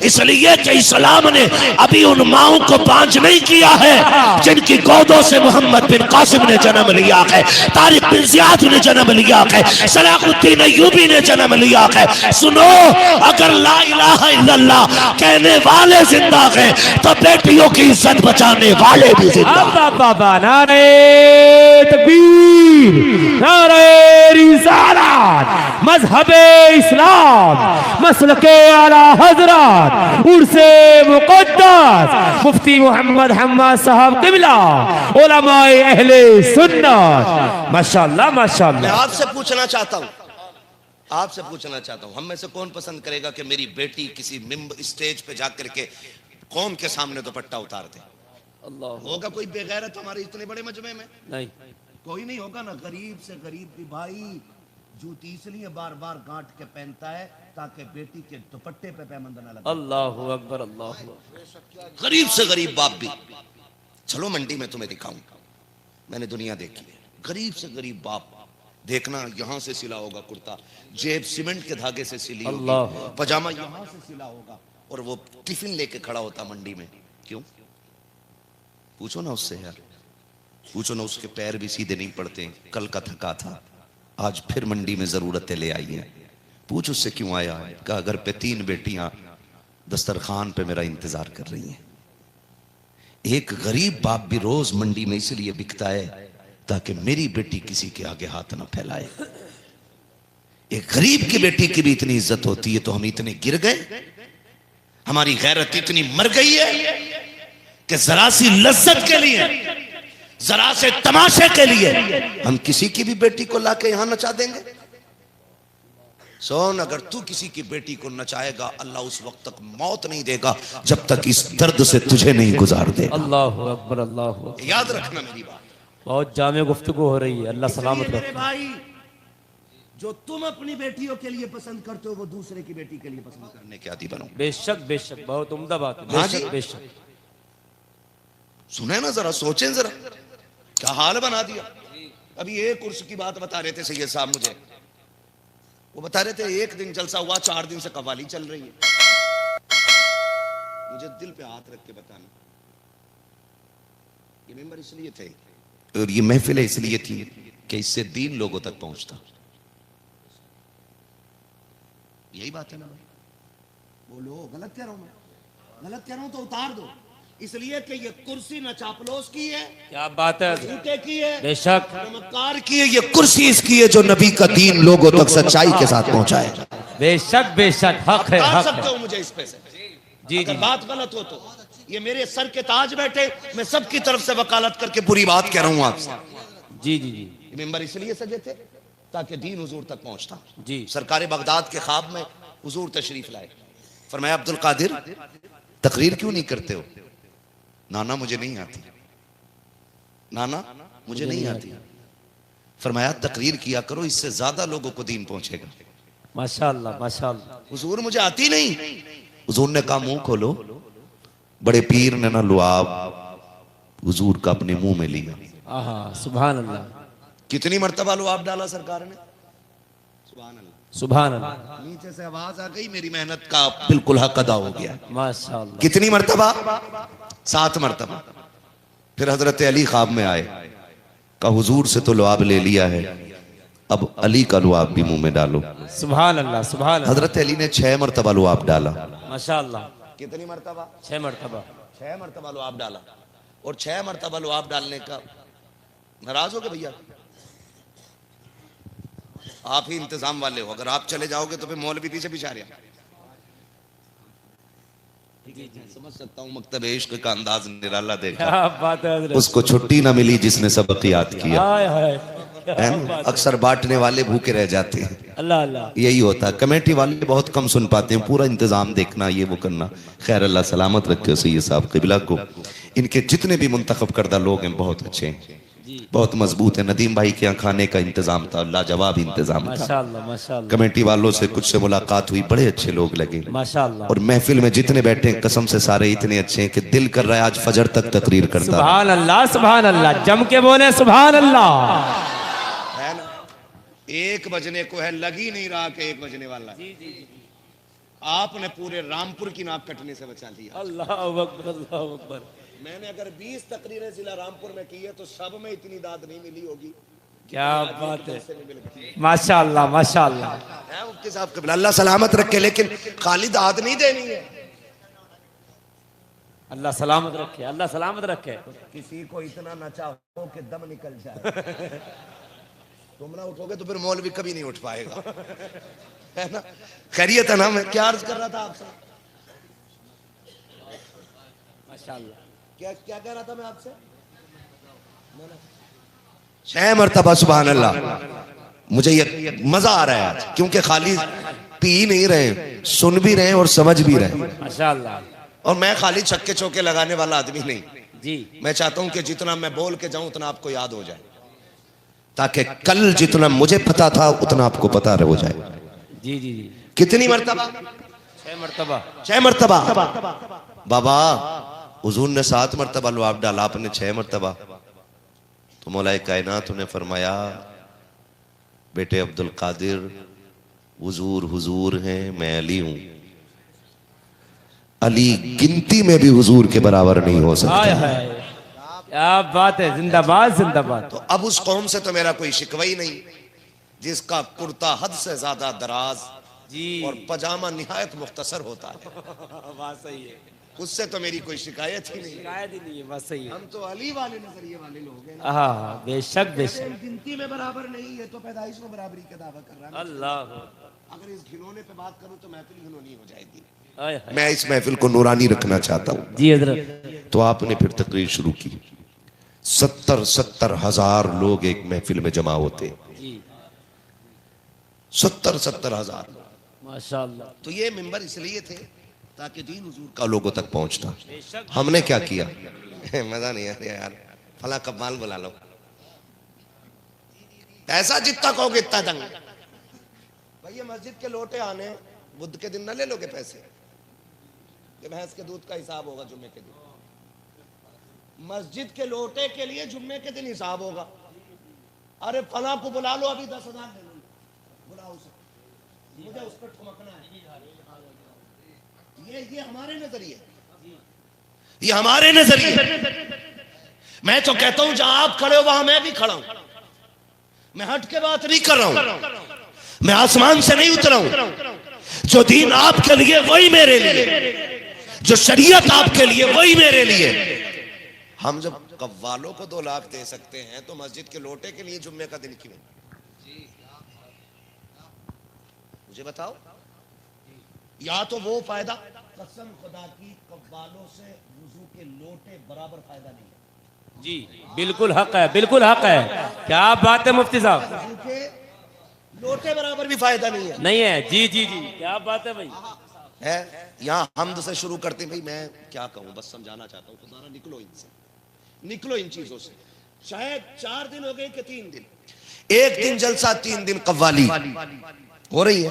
इसलिए कि इस्लाम ने अभी उन माओं को बांझ नहीं किया है जिनकी गोदों से मोहम्मद बिन कासिम ने जन्म लिया है, तारिक बिन जियाद ने जन्म लिया है, सलाहुद्दीन अय्यूबी ने जन्म लिया है। सुनो, अगर ला इलाहा इल्लल्लाह कहने वाले जिंदा हैं तो बेटियों की इज्जत बचाने वाले भी जिंदा। बाबा नारे तकबीर, नारे रिसालत, मजहबे इस्लाम, मसलके आला हजरत, उर्से मुक़द्दस मुफ्ती मोहम्मद हम्माद साहब क़िबला, उलमाए अहले सुन्नत। माशाअल्लाह माशाअल्लाह। मैं आपसे पूछना चाहता हूं, आपसे पूछना चाहता हूं, हम में से कौन पसंद करेगा कि मेरी बेटी किसी स्टेज पे जाकर के कौम के सामने दुपट्टा उतार दे? अल्लाह। होगा कोई बेगैरत हमारे इतने बड़े मजमे में? नहीं, कोई नहीं होगा ना। गरीब से गरीब भी भाई जूती इसलिए बार बार गांठ के पहनता है ताकि बेटी के दुपट्टे पे पैबंद ना लगे। अल्लाह अकबर, अल्लाह। गरीब से गरीब बाप भी। चलो मंडी में तुम्हें दिखाऊंगा, मैंने दुनिया देखी है। गरीब से गरीब बाप, देखना यहां से सिला होगा कुर्ता, जेब सीमेंट के धागे से सिली होगी, पजामा यहां से सिला होगा, और वो टिफिन लेके खड़ा होता मंडी में। क्यों? पूछो ना उससे यार, पूछो ना, उसके पैर भी सीधे नहीं पड़ते। कल का थका था, आज फिर मंडी में जरूरतें ले आई हैं। पूछ उससे क्यों आया है? कहा घर पे 3 बेटियां दस्तरखान पे मेरा इंतजार कर रही हैं। एक गरीब बाप भी रोज मंडी में इसलिए बिकता है ताकि मेरी बेटी किसी के आगे हाथ ना फैलाए। एक गरीब की बेटी की भी इतनी इज्जत होती है तो हम इतने गिर गए, हमारी गैरत इतनी मर गई है कि जरा सी लज्जत के लिए, जरा से तमाशे के लिए हम किसी की भी बेटी को लाके यहां नचा देंगे। सोन, अगर तू किसी की बेटी को नचाएगा, अल्लाह उस वक्त तक मौत नहीं देगा जब तक इस दर्द से तुझे नहीं गुजार दे। अल्लाह अकबर, अल्लाह। याद रखना मेरी बात, बहुत जामे गुफ्तगू हो रही है। अल्लाह सलामत मेरे भाई, जो तुम अपनी बेटियों के लिए पसंद करते हो वो दूसरे की बेटी के लिए पसंद करने के आदी बनो। बेशक बेशक, बहुत उम्दा बात है। हाँ जी। बेशक बेशक। सुने ना, जरा सोचें, जरा क्या हाल बना दिया। अभी एक उर्स की बात बता रहे थे सैयद साहब मुझे, वो बता रहे थे एक दिन जलसा हुआ, 4 दिन से कव्वाली चल रही है। मुझे दिल पे हाथ रख के बताना, ये मेंबर इसलिए थे और ये महफिल इसलिए थी कि इससे दीन लोगों तक पहुंचता। यही बात है ना भाई। बोलो, गलत कह रहा हूं मैं? गलत कह रहा हूं तो उतार दो, इसलिए कि ये कुर्सी न चापलोस की है, क्या बात है, झूठे की है, बेशक नमकार की है। ये कुर्सी इसकी है जो नबी का दीन लोगों तक सच्चाई के साथ पहुंचाए। बेशक बेशक, हक है, हक सकते है। हो मुझे इस पे से? जी अगर जी। बात गलत हो तो ये मेरे सर के ताज बैठे, मैं सबकी तरफ से वकालत करके पूरी बात कह रहा हूं आपसे। जी जी जी मेंबर इसलिए सजे थे ताकि दीन हुजूर तक पहुंचता। जी। सरकार बगदाद के ख्वाब में हुजूर तशरीफ लाए, फरमाया अब्दुल कादिर तकरीर क्यों नहीं करते हो? नाना मुझे नहीं आती, नाना मुझे नहीं आती। फरमाया तकरीर किया करो, इससे ज्यादा लोगों को दीन पहुंचेगा। माशाअल्लाह माशाअल्लाह। हुजूर मुझे आती नहीं। हुजूर ने कहा मुंह खोलो। बड़े पीर ने ना लुआब हुजूर का अपने मुंह में लिया। आहा सुभान अल्लाह। कितनी मर्तबा लुआब डाला सरकार ने? सुभान अल्लाह सुभान अल्लाह। नीचे से आवाज आ गई, मेरी मेहनत का बिल्कुल हक अदा हो गया। माशाअल्लाह। कितनी मर्तबा? 7 मर्तबा। फिर हजरत अली ख्वाब में आए, कहा हुजूर से तो लुआब ले लिया है, अब अली का लुआब भी मुंह में डालो। सुभान अल्लाह सुभान अल्लाह। हजरत अली ने 6 मर्तबा लुआब डाला। माशाअल्लाह। कितनी मर्तबा? 6 मरतबा। 6 मर्तबा लुआब डाला। और 6 मर्तबा लुआब डालने का नाराज हो गए भैया? आप ही इंतजाम वाले हो, अगर आप चले जाओगे तो फिर मौलवी पीछे पीछे आ रहे हैं। समझ सकता हूँ, मकतब इश्क का अंदाज निराला देखा। क्या बात है हजरत। उसको छुट्टी ना मिली जिसने सबक याद किया, हाय हाय। है ना? अक्सर बांटने वाले भूखे रह जाते हैं, अल्लाह अल्लाह। यही होता है। कमेटी वाले बहुत कम सुन पाते हैं, पूरा इंतजाम देखना, ये वो करना। खैर अल्लाह सलामत रखे सैयद साहब क़िबला को। इनके जितने भी मुंतखब करदा लोग हैं बहुत अच्छे हैं, बहुत मजबूत है। नदीम भाई के यहाँ खाने का इंतजाम था, लाजवाब इंतजाम था। माशाअल्लाह माशाअल्लाह कमेटी वालों से कुछ से मुलाकात हुई, बड़े अच्छे लोग लगे। माशाअल्लाह। और महफिल में जितने बैठे हैं कसम से सारे इतने अच्छे हैं कि दिल कर रहा है आज फजर तक तकरीर करता। सुभान अल्लाह सुभान अल्लाह। जम के बोले सुभान अल्लाह। है ना? 1 बजने को है, लग ही नहीं रहा कि 1 बजने वाला है। आपने पूरे रामपुर की नाक कटने से बचा लिया। अल्लाह अकबर अल्लाह अकबर। मैंने अगर 20 तकरीरें जिला रामपुर में की है तो सब में इतनी दाद नहीं मिली होगी। क्या बात है। माशाअल्लाह माशाअल्लाह। है मुफ्ती साहब क़िबला, अल्लाह सलामत रखे, लेकिन खाली दाद नहीं देनी है। अल्लाह सलामत रखे अल्लाह सलामत रखे। किसी को इतना नचा हो कि दम निकल जाए। तुम ना उठोगे तो फिर मौलवी कभी नहीं उठ पाएगा। है ना? खैरियत है ना? मैं क्या अर्ज कर रहा था आपसे? माशाअल्लाह। क्या क्या कह रहा था मैं आपसे? 6 मर्तबा सुभान अल्लाह। मुझे ये मजा आ रहा है आज, क्योंकि खाली पी नहीं रहे, सुन भी रहे और समझ भी रहे। माशाअल्लाह। और मैं खाली छक्के चौके लगाने वाला आदमी नहीं। जी। मैं चाहता हूं कि जितना मैं बोल के जाऊं उतना आपको याद हो जाए, ताकि कल जितना मुझे पता था उतना आपको पता हो जाए। जी जी जी। कितनी मर्तबा? 6 मरतबा। 6 मर्तबा। बाबा हुजूर ने 7 मर्तबा लुआब डाला, आपने 6 मर्तबा। तो मौलाए कायनात ने फरमाया, बेटे अब्दुल कादिर, हुजूर हुजूर हैं, मैं अली हूं। अली गिनती में भी हुजूर के बराबर नहीं हो हाय सकता। हाय। क्या बात है। जिंदाबाद जिंदाबाद। तो अब उस कौम से तो मेरा कोई शिकवा ही नहीं, जिसका कुर्ता हद से ज्यादा दराज जी। और पजामा निहायत मुख्तसर होता है। बात सही है। उससे तो मेरी कोई शिकायत ही नहीं। शिकायत ही नहीं है। बात सही है। हम तो अली वाले नजरिए वाले लोग हैं। हाँ बेशक बेशक। गिनती में बराबर नहीं है तो पैदाइश में बराबरी का दावा कर रहा है। अल्लाह। अगर इस घिनौने पे बात करूं तो महफिल घिनौनी हो जाएगी। हाय हाय। मैं इस महफिल को नूरानी रखना चाहता हूं। जी हजरत। तो आपने फिर तकरीर शुरू की। 70 हजार लोग एक महफिल में जमा होते। जी। 70 हजार। माशाअल्लाह। तो ये मिंबर इसलिए थे ताकि दीन हुजूर का लोगों तक पहुंचता। हमने क्या किया? मजा नहीं आ रहा यार, फला कब्बाल बुला लो, ऐसा जितना कहोगे इतना दंग। भैया मस्जिद के लोटे आने बुध के दिन ना ले लोगे पैसे, कि भैंस के दूध का हिसाब होगा जुम्मे के दिन। मस्जिद के लोटे के लिए जुम्मे के दिन हिसाब होगा। अरे फला को बुला लो, अभी 10,000 दे लो, बुलाओ उसे, मुझे उस पर ठुमकना है। ये हमारे नजरिए, ये हमारे नजरिए। मैं तो कहता हूं जहां आप खड़े हो वहां मैं भी खड़ा हूं। मैं हट के बात नहीं कर रहा हूं, मैं आसमान से नहीं उतरा हूं। जो दीन आपके लिए वही मेरे लिए, जो शरीयत आपके लिए वही मेरे लिए। हम जब कव्वालों को 2 लाख दे सकते हैं तो मस्जिद के लोटे के लिए जुम्मे का दिन क्यों? मुझे बताओ। या तो वो फायदा कसम खुदा की कब्बालों से वुजू के लोटे बराबर फायदा नहीं है। जी बिल्कुल हक है, बिल्कुल हक है। क्या बात है मुफ्ती साहब, वुजू के लोटे बराबर भी फायदा नहीं है। नहीं है। जी जी जी, क्या बात है भाई। है यहाँ हमद से शुरू करते हैं। भाई मैं क्या कहूँ, बस समझाना चाहता हूँ, खुदा निकलो इनसे, निकलो इन चीजों से। शायद 4 दिन हो गए कि 3 दिन, एक दिन जलसा 3 दिन कव्वाली हो रही है,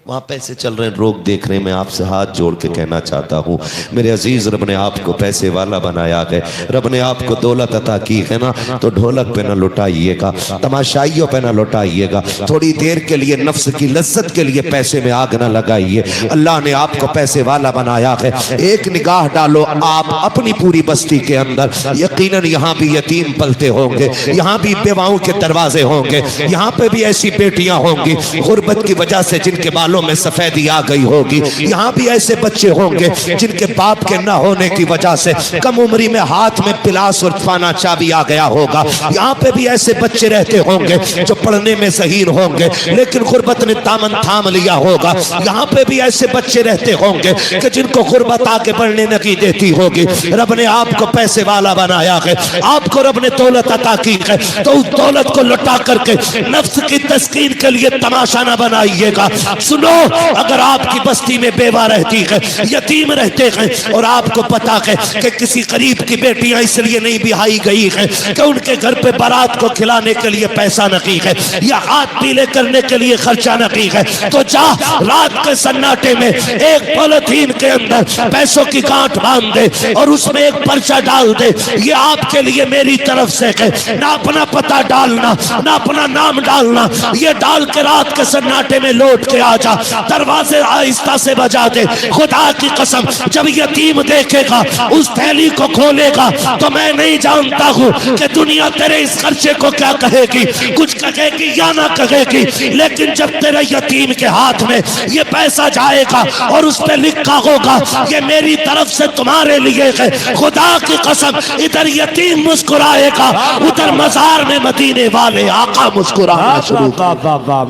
वहाँ पैसे चल रहे हैं, लोग देख रहे हैं। मैं आपसे हाथ जोड़ के कहना चाहता हूँ मेरे अजीज, रब ने आपको पैसे वाला बनाया है, रब ने आपको दौलत अता की है ना, तो ढोलक पे ना लुटाइएगा, तमाशाइयों पे ना लुटाइएगा, थोड़ी देर के लिए नफ्स की लज्जत के लिए पैसे में आग ना लगाइए। अल्लाह ने आपको पैसे वाला बनाया है। एक निगाह डालो आप अपनी पूरी बस्ती के अंदर, यकीनन यहाँ भी यतीम पलते होंगे, यहाँ भी बेवाओं के दरवाजे होंगे, यहाँ पे भी ऐसी बेटियां होंगी गुर्बत की वजह से जिनके बालों में सफेदी आ गई होगी, यहाँ भी ऐसे बच्चे होंगे जिनके बाप के न होने की वजह से कम उम्री में हाथ में पिलास और फाना चाबी आ गया होगा। यहाँ पे भी ऐसे बच्चे रहते होंगे जो पढ़ने में ज़हीन होंगे लेकिन गुर्बत ने दामन थाम लिया होगा। यहाँ पे भी ऐसे बच्चे रहते होंगे कि जिनको गुर्बत आके बढ़ने नहीं देती होगी। रब ने आपको पैसे वाला बनाया है, आपको रब ने दौलत अता की है, तो उस दौलत को लुटा करके नफ्स की तस्कीन के लिए तमाशा न बनाइएगा। सुनो, अगर आपकी बस्ती में बेवा रहती है, यतीम रहते हैं और आपको पता है कि किसी गरीब की बेटियां इसलिए नहीं बिहाई गई है कि उनके घर पे बारात को खिलाने के लिए पैसा नहीं है या हाथ पीले करने के लिए खर्चा नहीं है, तो जा रात के सन्नाटे में एक पॉलिथीन के अंदर पैसों की गांठ बांध दे और उसमें एक पर्चा डाल दे, ये आपके लिए मेरी तरफ से है। ना अपना पता डालना, ना अपना नाम डालना, ये डाल के रात के सन्नाटे में लौट के आ जा, दरवाजे आहिस्ता से बजा दे। खुदा की कसम, जब यतीम देखेगा उस थैली को खोलेगा तो मैं नहीं जानता हूँ कि दुनिया तेरे इस खर्चे को क्या कहेगी, कुछ कहेगी या ना कहेगी, लेकिन जब तेरे यतीम के हाथ में ये पैसा जाएगा और उस पर लिखा होगा ये मेरी तरफ से तुम्हारे लिए है, खुदा की कसम इधर यतीम मुस्कुराएगा, उधर मजार में मदीने वाले आका मुस्कुराना शुरू।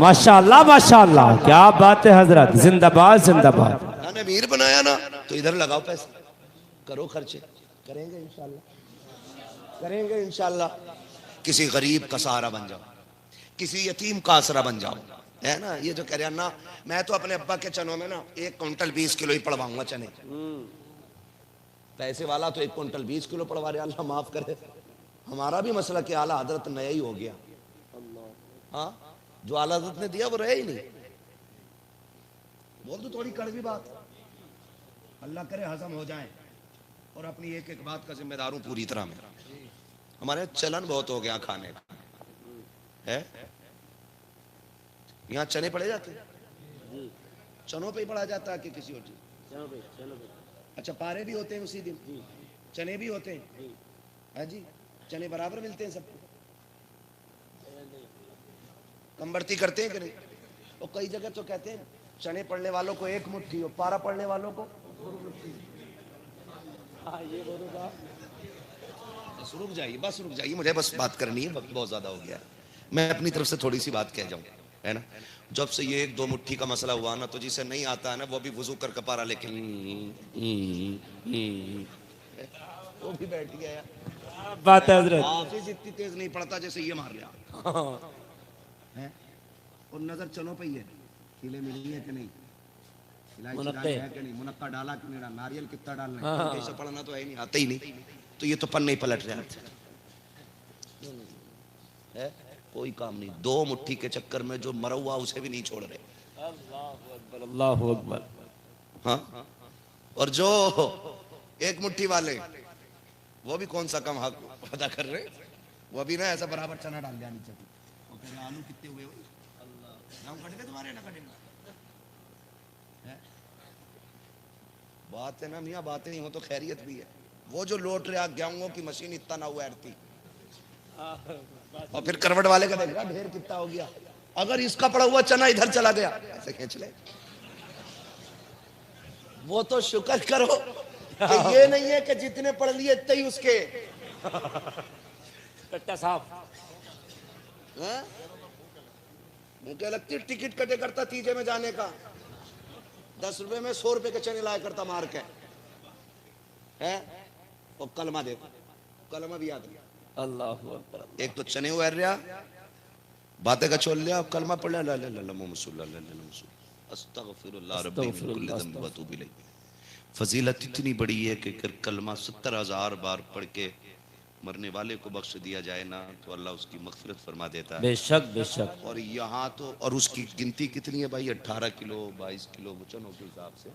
माशाअल्लाह माशाअल्लाह, क्या बात है हजरत, जिंदाबाद जिंदाबाद। मैंने अमीर बनाया ना, तो इधर लगाओ पैसे, करो खर्चे, करेंगे इंशाल्लाह, करेंगे इंशाल्लाह। किसी गरीब का सहारा बन जाओ, किसी यतीम का आसरा बन जाओ, है ना। ये जो कह रहे हैं ना, मैं तो अपने अब्बा के चनों में ना 1 कुंटल 20 किलो ही पड़वाऊंगा चने। पैसे वाला तो 1 कुंटल 20 किलो पड़वा रहे, अल्लाह माफ करे। हमारा भी मसला कि आला हजरत नया ही हो गया। हाँ, जो आला हजरत ने दिया वो रहे ही नहीं। बोल दो थोड़ी कड़वी बात, अल्लाह करे हजम हो जाए और अपनी एक एक बात का जिम्मेदार हूं पूरी तरह में। हमारे चलन बहुत हो गया खाने का, है यहाँ चने पड़े जाते हैं, चनों पे ही पड़ा जाता है कि किसी और चीज। अच्छा, पारे भी होते हैं उसी दिन, चने भी होते हैं, है जी, चने बराबर मिलते हैं सबको, कम बढ़ती करते हैं कि नहीं। और कई जगह तो कहते हैं चने पड़ने वालों को 1 मुट्ठी और पारा पड़ने वालों को बस रुक जाइए, बस रुक जाइए, मुझे बस बात करनी है, वक्त बहुत ज्यादा हो गया है। मैं अपनी तरफ से थोड़ी सी बात कह जाऊं, है ना। जब से ये 1-2 मुट्ठी का मसला हुआ ना, तो जिसे नहीं आता है ना वो भी वुजू कर कपारा लेके वो भी बैठ गया यार। बात है हजरत, हाफिज इतनी तेज नहीं पड़ता जैसे ये मार लिया है। और नजर चलो पे ही है, खिले मिली है कि नहीं, इलायची है कि नहीं, मुनक्का डाला कि नहीं, नारियल कितना डालना है, ऐसा पढ़ना तो है नहीं, आते ही नहीं, तो ये तो पन्ने ही पलट रहे है। कोई काम नहीं, 2 मुट्ठी के चक्कर में जो मरा हुआ उसे भी नहीं छोड़ रहे। अल्लाहु अकबर। हाँ, और जो 1 मुट्ठी वाले वो भी कौन सा कम हक अदा कर रहे, वो भी ना ऐसा बराबर चना डाल दिया नीचे, और कह रहे आलू कितने हुए भाई, नाम कट गए तुम्हारे ना कटेंगे। बात है ना मियाँ, बातें नहीं हो तो खैरियत भी है। वो जो लौट रहा गेहूं की मशीन इतना ना हुआ एरती, और फिर करवट वाले का देख रहा ढेर कितना हो गया, अगर इसका पड़ा हुआ चना इधर चला गया ऐसे खींच ले। वो तो शुक्र करो कि ये नहीं है कि जितने पढ़ लिए इतने ही उसके कट्टा साहब। मुझे लगती टिकट कटे करता तीजे में जाने का, 10 रुपए में 100 रुपए के चने लाया करता मार के है। और कलमा देखो, कलमा भी याद नहीं। अल्लाह अकबर। एक तो चने उड़ रहा, बातें का छोड़ लिया, कलमा पढ़ लिया, ला ला ला मुसल्ला ला ला मुसल्ला अस्तगफिरुल्लाह रब्बी मिन कुल्लि ज़ंब व अतूबु इलैह। फजीलत इतनी बड़ी है कि अगर कलमा 70,000 बार पढ़ के मरने वाले को बख्श दिया जाए ना तो अल्लाह उसकी मगफिरत फरमा देता है। बेशक बेशक। और यहाँ तो, और उसकी गिनती कितनी है भाई, 18 किलो 22 किलो वचनों के हिसाब से,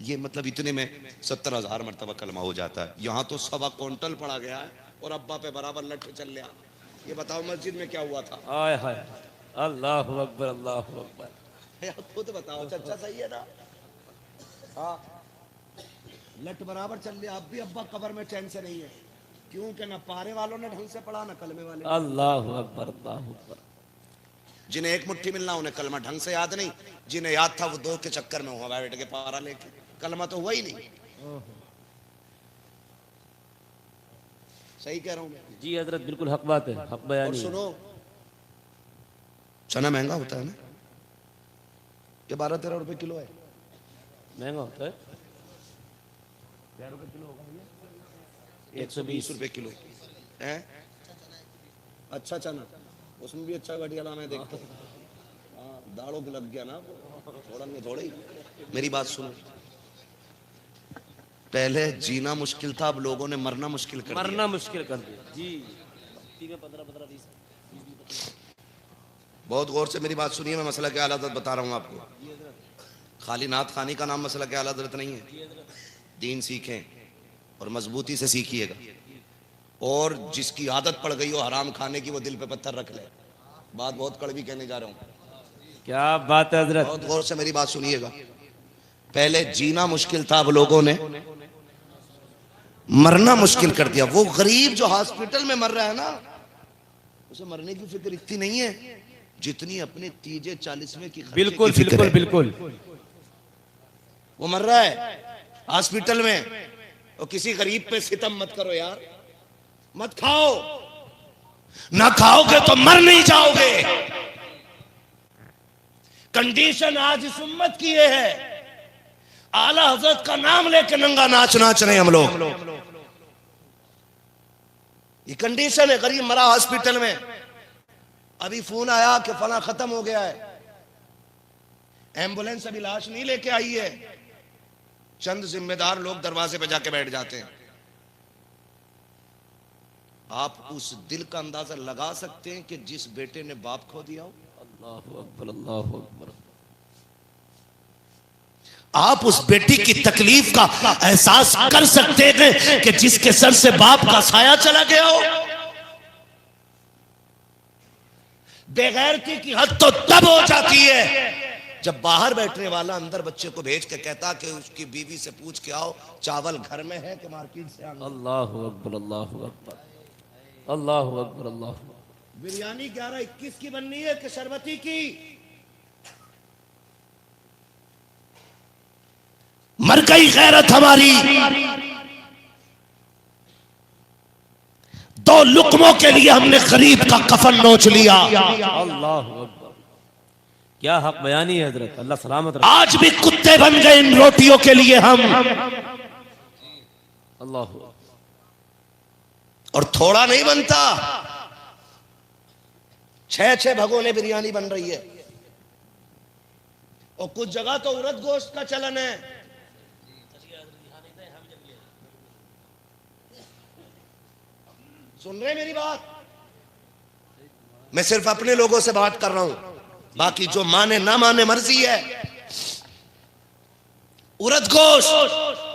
ये मतलब इतने में 70,000 मरतबा कलमा हो जाता है। यहाँ तो 1.25 क्विंटल पड़ा गया है और अब्बा पे बराबर लट चल लिया। ये बताओ मस्जिद में क्या हुआ था? आय हाय, अल्लाह अकबर अल्लाह अकबर। खुद बताओ, चचा सही है ना? हाँ, लट बराबर चल लिया। अब भी अब्बा कब्र में चैन से नहीं है, क्योंकि ना पारे वालों ने ढंग से पढ़ा ना कलमे वाले। अल्लाह अकबर अल्लाह अकबर। जिन्हें एक मुट्ठी मिलना उन्हें कलमा ढंग से याद नहीं, जिन्हें याद था वो 2 के चक्कर में हुआ बैठ के पारा लेके, कलमा तो हुआ ही नहीं। सही कह रहा हूं मैं? जी हजरत, बिल्कुल हक बात है, हक बयानी। और सुनो, चना महंगा होता है ना, ये 12-13 रुपए किलो है। महंगा होता है, 120 रुपए किलो है। अच्छा चना, उसमें भी अच्छा घटिया मैं देखता हूँ। हाँ, दाढ़ों के लग गया ना, थोड़ा नहीं थोड़ा ही। मेरी बात सुनो, पहले जीना मुश्किल था, अब लोगों ने मरना मुश्किल कर दिया। मरना मुश्किल कर दिया जी। 15-15 20 बहुत गौर से मेरी बात सुनिए, मैं मसला के आला हज़रत बता रहा हूँ आपको। खाली नात खानी का नाम मसला के आला हज़रत नहीं है। दीन सीखें और मजबूती से सीखिएगा, और जिसकी आदत पड़ गई हो हराम खाने की वो दिल पे पत्थर रख ले। बात बहुत कड़वी कहने जा रहा हूँ। क्या बात है हजरत। बहुत गौर से मेरी बात सुनिएगा। पहले जीना मुश्किल था, अब लोगों ने मरना मुश्किल कर दिया। वो गरीब जो हॉस्पिटल में मर रहा है ना, उसे मरने की फिक्र इतनी नहीं है जितनी अपने 30-40वें की खर्चे बिल्कुल की फिक्र बिल्कुल है। बिल्कुल। वो मर रहा है हॉस्पिटल में, और किसी गरीब पे सितम मत करो यार। मत खाओ, ना खाओगे तो मर नहीं जाओगे। कंडीशन आज इस उम्मत की ये है, आला हजरत का नाम लेके नंगा नाच नाच रहे हम लोग। ये कंडीशन है। गरीब मरा हॉस्पिटल में, अभी फोन आया कि फला खत्म हो गया है, एम्बुलेंस अभी लाश नहीं लेके आई है। चंद जिम्मेदार लोग दरवाजे पे जाके बैठ जाते हैं। आप उस दिल का अंदाजा लगा सकते हैं कि जिस बेटे ने बाप खो दिया हो। अल्लाह अकबर अल्लाह अकबर। आप उस बेटी की तकलीफ का एहसास कर सकते हैं कि जिसके सर से बाप का साया चला गया हो। बेगैरती की हद तो तब हो जाती है जब बाहर बैठने वाला अंदर बच्चे को भेज के कहता कि उसकी बीवी से पूछ के आओ चावल घर में है कि मार्केट से आना। अल्लाह अकबर अल्लाह अकबर अल्लाह अकबर अल्लाह। बिरयानी 11-21 की बननी है कि शरबती की? मर गई गैरत हमारी। 2 लुकमों के लिए हमने गरीब का कफन नोच लिया। अल्लाह अकबर। क्या हक बयानी है हजरत, अल्लाह सलामत रखे। आज भी कुत्ते बन गए इन रोटियों के लिए हम। अल्लाह। और थोड़ा नहीं बनता, 6-6 भगोने बिरयानी बन रही है। और कुछ जगह तो उड़द गोश्त का चलन है। सुन रहे मेरी बात? मैं सिर्फ अपने लोगों से बात कर रहा हूं, बाकी जो माने ना माने मर्जी है। उड़द गोश्त।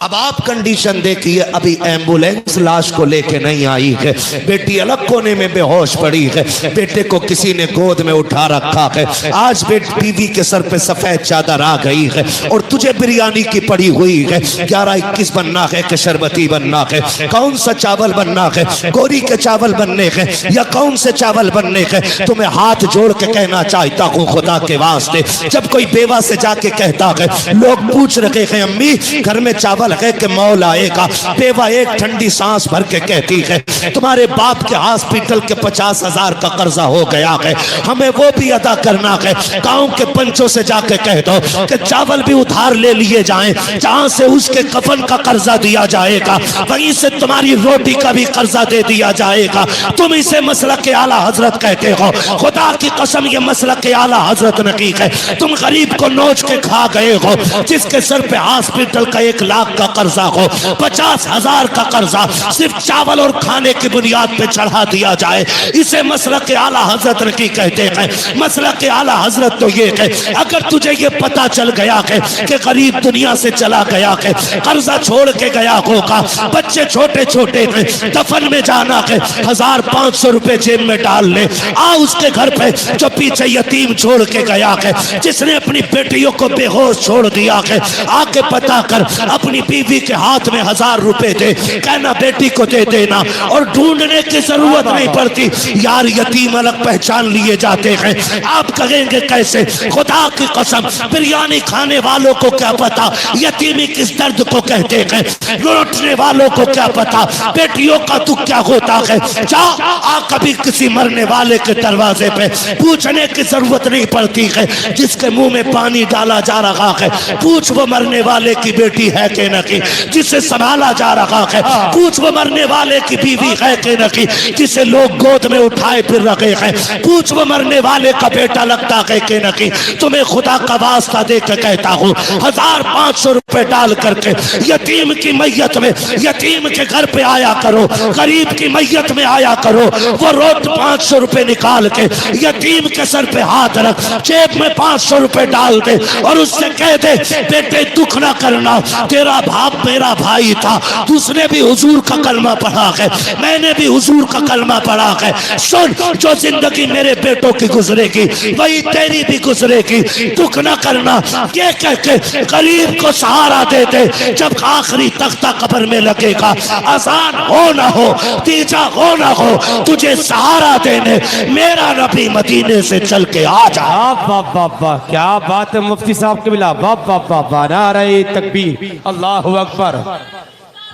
अब आप कंडीशन देखिए, अभी एम्बुलेंस लाश को लेके नहीं आई है, बेटी अलग कोने में बेहोश पड़ी है, बेटे को किसी ने गोद में उठा रखा है। आज बीवी के सर पे सफेद चादर आ गई है और तुझे बिरयानी की पड़ी हुई है। 11-21 बनना है कि शरबती बनना है? कौन सा चावल बनना है? गोरी के चावल बनने हैं या कौन से चावल बनने हैं? तुम्हें हाथ जोड़ के कहना चाहता हूँ खुदा के वास्ते, जब कोई बेवा से जाके कहता है, लोग पूछ रहे हैं अम्मी घर में चावल चावल है कि मौला आएगा। बेवा एक ठंडी सांस भर के कहती है तुम्हारे बाप के हॉस्पिटल के 50,000 का कर्जा हो गया है, हमें वो भी अदा करना है। गांव के पंचों से जाके कह दो कि चावल भी उधार ले लिए जाएं, जहां से उसके कफन का कर्जा दिया जाएगा वहीं से तुम्हारी रोटी का भी कर्जा दे दिया जाएगा। तुम इसे मसलक के आला हजरत कहते हो, खुदा की कसम ये मसलक के आला हजरत नहीं है। तुम गरीब को नोच के खा गए हो, जिसके सर पे हॉस्पिटल का 1 लाख का कर्जा हो, 50,000 का कर्जा सिर्फ चावल और खाने की बुनियाद पे चढ़ा दिया जाए, इसे मसलक के आला हजरत नहीं कहते हैं। मसलक के आला हजरत तो ये है अगर तुझे ये पता चल गया है कि गरीब दुनिया से चला गया है, कर्जा छोड़ के गया होगा, बच्चे छोटे छोटे हैं, दफन में जाना है, 1,500 रुपए जेब में डाल ले, आ उसके घर पे जो पीछे यतीम छोड़ के गया है, जिसने अपनी बेटियों को बेहोश छोड़ दिया है, आके पता कर, अपनी बीवी के हाथ में 1,000 रुपए दे, कहना बेटी को दे देना, और ढूंढने की जरूरत नहीं पड़ती यार, यतीम अलग पहचान लिए जाते हैं। आप कहेंगे कैसे? खुदा की कसम बिरयानी खाने वालों को क्या पता यतीमी किस दर्द को कहते हैं, लौटने वालों को क्या पता बेटियों का दुख क्या होता है। जा आ कभी किसी मरने वाले के दरवाजे पे, पूछने की जरूरत नहीं पड़ती है, जिसके मुंह में पानी डाला जा रहा है पूछ वो मरने वाले की बेटी है कि नहीं, जिसे संभाला जा रहा है पूछ वो मरने वाले की बीवी है कि नहीं, जिसे लोग गोद में उठाए फिर रखे हैं पूछ वो मरने वाले का बेटा लगता है कि नहीं। तुम्हें खुदा का वास्ता दे के कहता हूँ 1,500 रुपए डाल करके यतीम की मैयत में, यतीम के घर पे आया करो, गरीब की मैयत में आया करो, वो रोज 500 रुपए निकाल के यतीम के सर पे हाथ रख, जेब में 500 रुपए डाल दे और उससे कह दे बेटे दुख ना करना, तेरा बाप मेरा भाई था, उसने भी हुजूर का कलमा पढ़ा है, मैंने भी हुजूर का कलमा पढ़ा है, सुन जो जिंदगी मेरे बेटों की गुजरेगी वही तेरी भी गुजरेगी, दुख ना करना। ये कह के गरीब को सहारा दे दे, जब आखिरी तख्ता कब्र में लगेगा, आसान हो ना हो, तीजा हो ना हो, तुझे सहारा देने मेरा नबी मदीने से चल के आ जा। वाह वाह वाह, क्या बात है मुफ्ती साहब के बिला, वाह वाह वाह वाह, नारे तकबीर, अल्लाहु अकबर,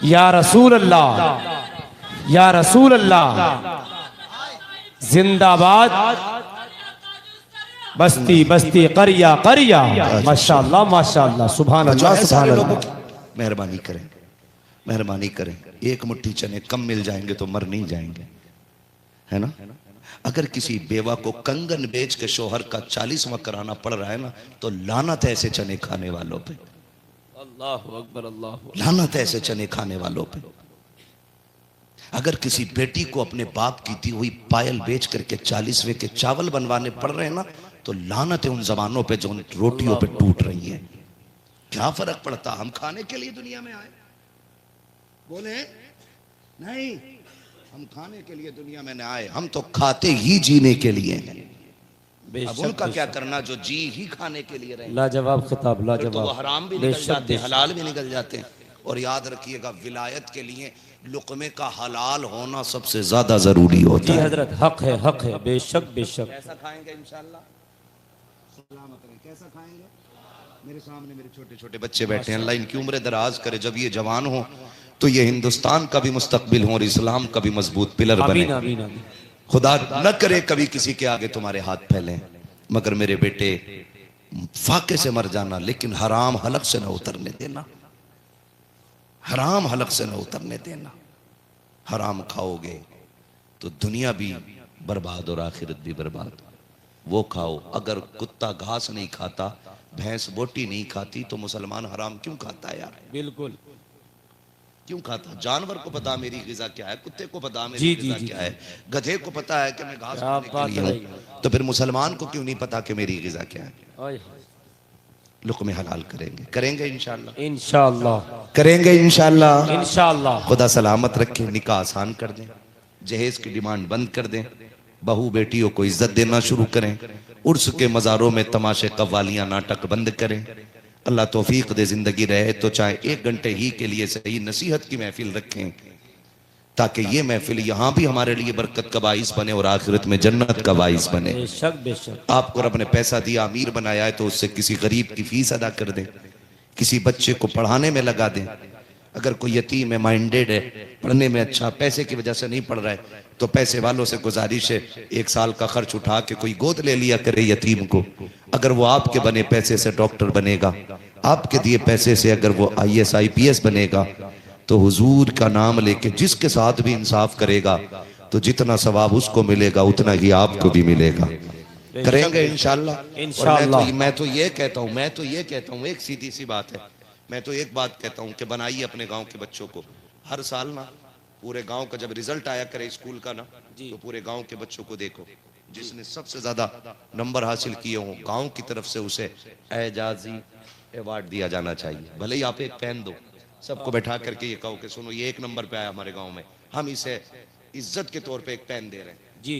या रसूल अल्लाह, या रसूल अल्लाह, जिंदाबाद, बस्ती बस्ती करिया करिया, माशाअल्लाह माशाअल्लाह, सुभान अल्लाह सुभान अल्लाह। मेहरबानी करें, मेहरबानी करें, एक मुट्ठी चने कम मिल जाएंगे तो मर नहीं जाएंगे, है ना। अगर किसी बेवा को कंगन बेच के शोहर का 40वां कराना पड़ रहा है ना, तो लानत है ऐसे चने खाने वालों पे, अल्लाहु अकबर, अल्लाह, लानत है ऐसे चने खाने वालों पे। अगर किसी बेटी को अपने बाप की दी हुई पायल बेच करके 40वें के चावल बनवाने पड़ रहे हैं ना, तो लानत है उन जबानों पे जो उन रोटियों पे टूट रही है। क्या फर्क पड़ता, हम खाने के लिए दुनिया में आए, बोले नहीं हम खाने के लिए दुनिया में न आए, हम तो खाते ही जीने के लिए हैं। अब उनका क्या करना जो जी ही खाने के लिए रहे। लाजवाब खिताब, लाजवाब, तो वो हराम भी निकल जाते हैं, हलाल भी निकल जाते हैं। और याद रखिएगा विलायत के लिए लुक़मे का हलाल होना सबसे ज्यादा जरूरी होता है। हजरत हक है, हक है, बेशक बेशक। कैसा खाएंगे इंशाल्लाह, सलामत रहे, कैसा खाएंगे। मेरे सामने मेरे छोटे छोटे बच्चे बैठे हैं, अल्लाह इनकी उम्र दराज करे, जब ये जवान हो तो ये हिंदुस्तान का भी मुस्तकबिल हो और इस्लाम का भी मजबूत पिलर बने। आमीन, आमीन, आमीन। खुदा न करे कभी किसी के आगे तुम्हारे हाथ फैलें, मगर मेरे बेटे फाके से मर जाना, लेकिन हराम हलक से न उतरने देना, हराम हलक से न उतरने देना। हराम खाओगे तो दुनिया भी बर्बाद और आखिरत भी बर्बाद। वो खाओ, अगर कुत्ता घास नहीं खाता, भैंस बोटी नहीं खाती, तो मुसलमान हराम क्यों खाता है यार? बिल्कुल क्यों खाता? जानवर को पता मेरी गिजा क्या है, कुत्ते को पता मेरी जी, गिजा जी, क्या है, गधे को पता है कि मैं घास क्या खाने बात के लिए है। हूं, तो फिर मुसलमान को क्यों नहीं पता कि मेरी गिजा क्या है? ओए, लुक़मे हलाल करेंगे, करेंगे इंशाल्लाह, इंशाअल्लाह, करेंगे इंशाल्लाह, इंशाअल्लाह। खुदा सलामत रखे, निकाह आसान कर दें, जहेज की डिमांड बंद कर दें, बहू बेटियों को इज्जत देना शुरू करें, उर्स के मज़ारों में तमाशे कव्वालियां नाटक बंद करें। अल्लाह तौफीक दे, जिंदगी रहे तो चाहे 1 घंटे ही के लिए सही नसीहत की महफिल रखें, ताकि ये महफिल यहाँ भी हमारे लिए बरकत का बाइस बने और आखिरत में जन्नत का बाइस बने। बेशक बेशक। आपको रब ने पैसा दिया, अमीर बनाया है, तो उससे किसी गरीब की फीस अदा कर दें, किसी बच्चे को पढ़ाने में लगा दें, अगर कोई यतीम है, माइंडेड है, पढ़ने में अच्छा, पैसे की वजह से नहीं पढ़ रहा है, तो पैसे वालों से गुजारिश है 1 साल का खर्च उठा के कोई गोद ले लिया करे यतीम को। अगर वो आपके बने पैसे से डॉक्टर बनेगा, आपके दिए पैसे से अगर वो IAS IPS बनेगा, तो हुजूर का नाम लेके जिसके साथ भी इंसाफ करेगा तो जितना सवाब उसको मिलेगा उतना ही आपको भी मिलेगा। करेंगे इंशाल्लाह। और मैं तो ये कहता हूँ एक सीधी सी बात है, मैं तो एक बात कहता हूँ कि बनाइए अपने गांव के बच्चों को हर साल ना, पूरे गांव का जब रिजल्ट आया करे स्कूल का ना, तो पूरे गांव के बच्चों को देखो, जिसने सबसे ज्यादा नंबर हासिल किए हों गांव की तरफ से उसे एजाजी अवार्ड दिया जाना चाहिए। भले ही आप एक पेन दो, सबको बैठा करके ये कहो कि सुनो ये 1 नंबर पे आया हमारे गांव में, हम इसे इज्जत के तौर पे एक पेन दे रहे हैं जी।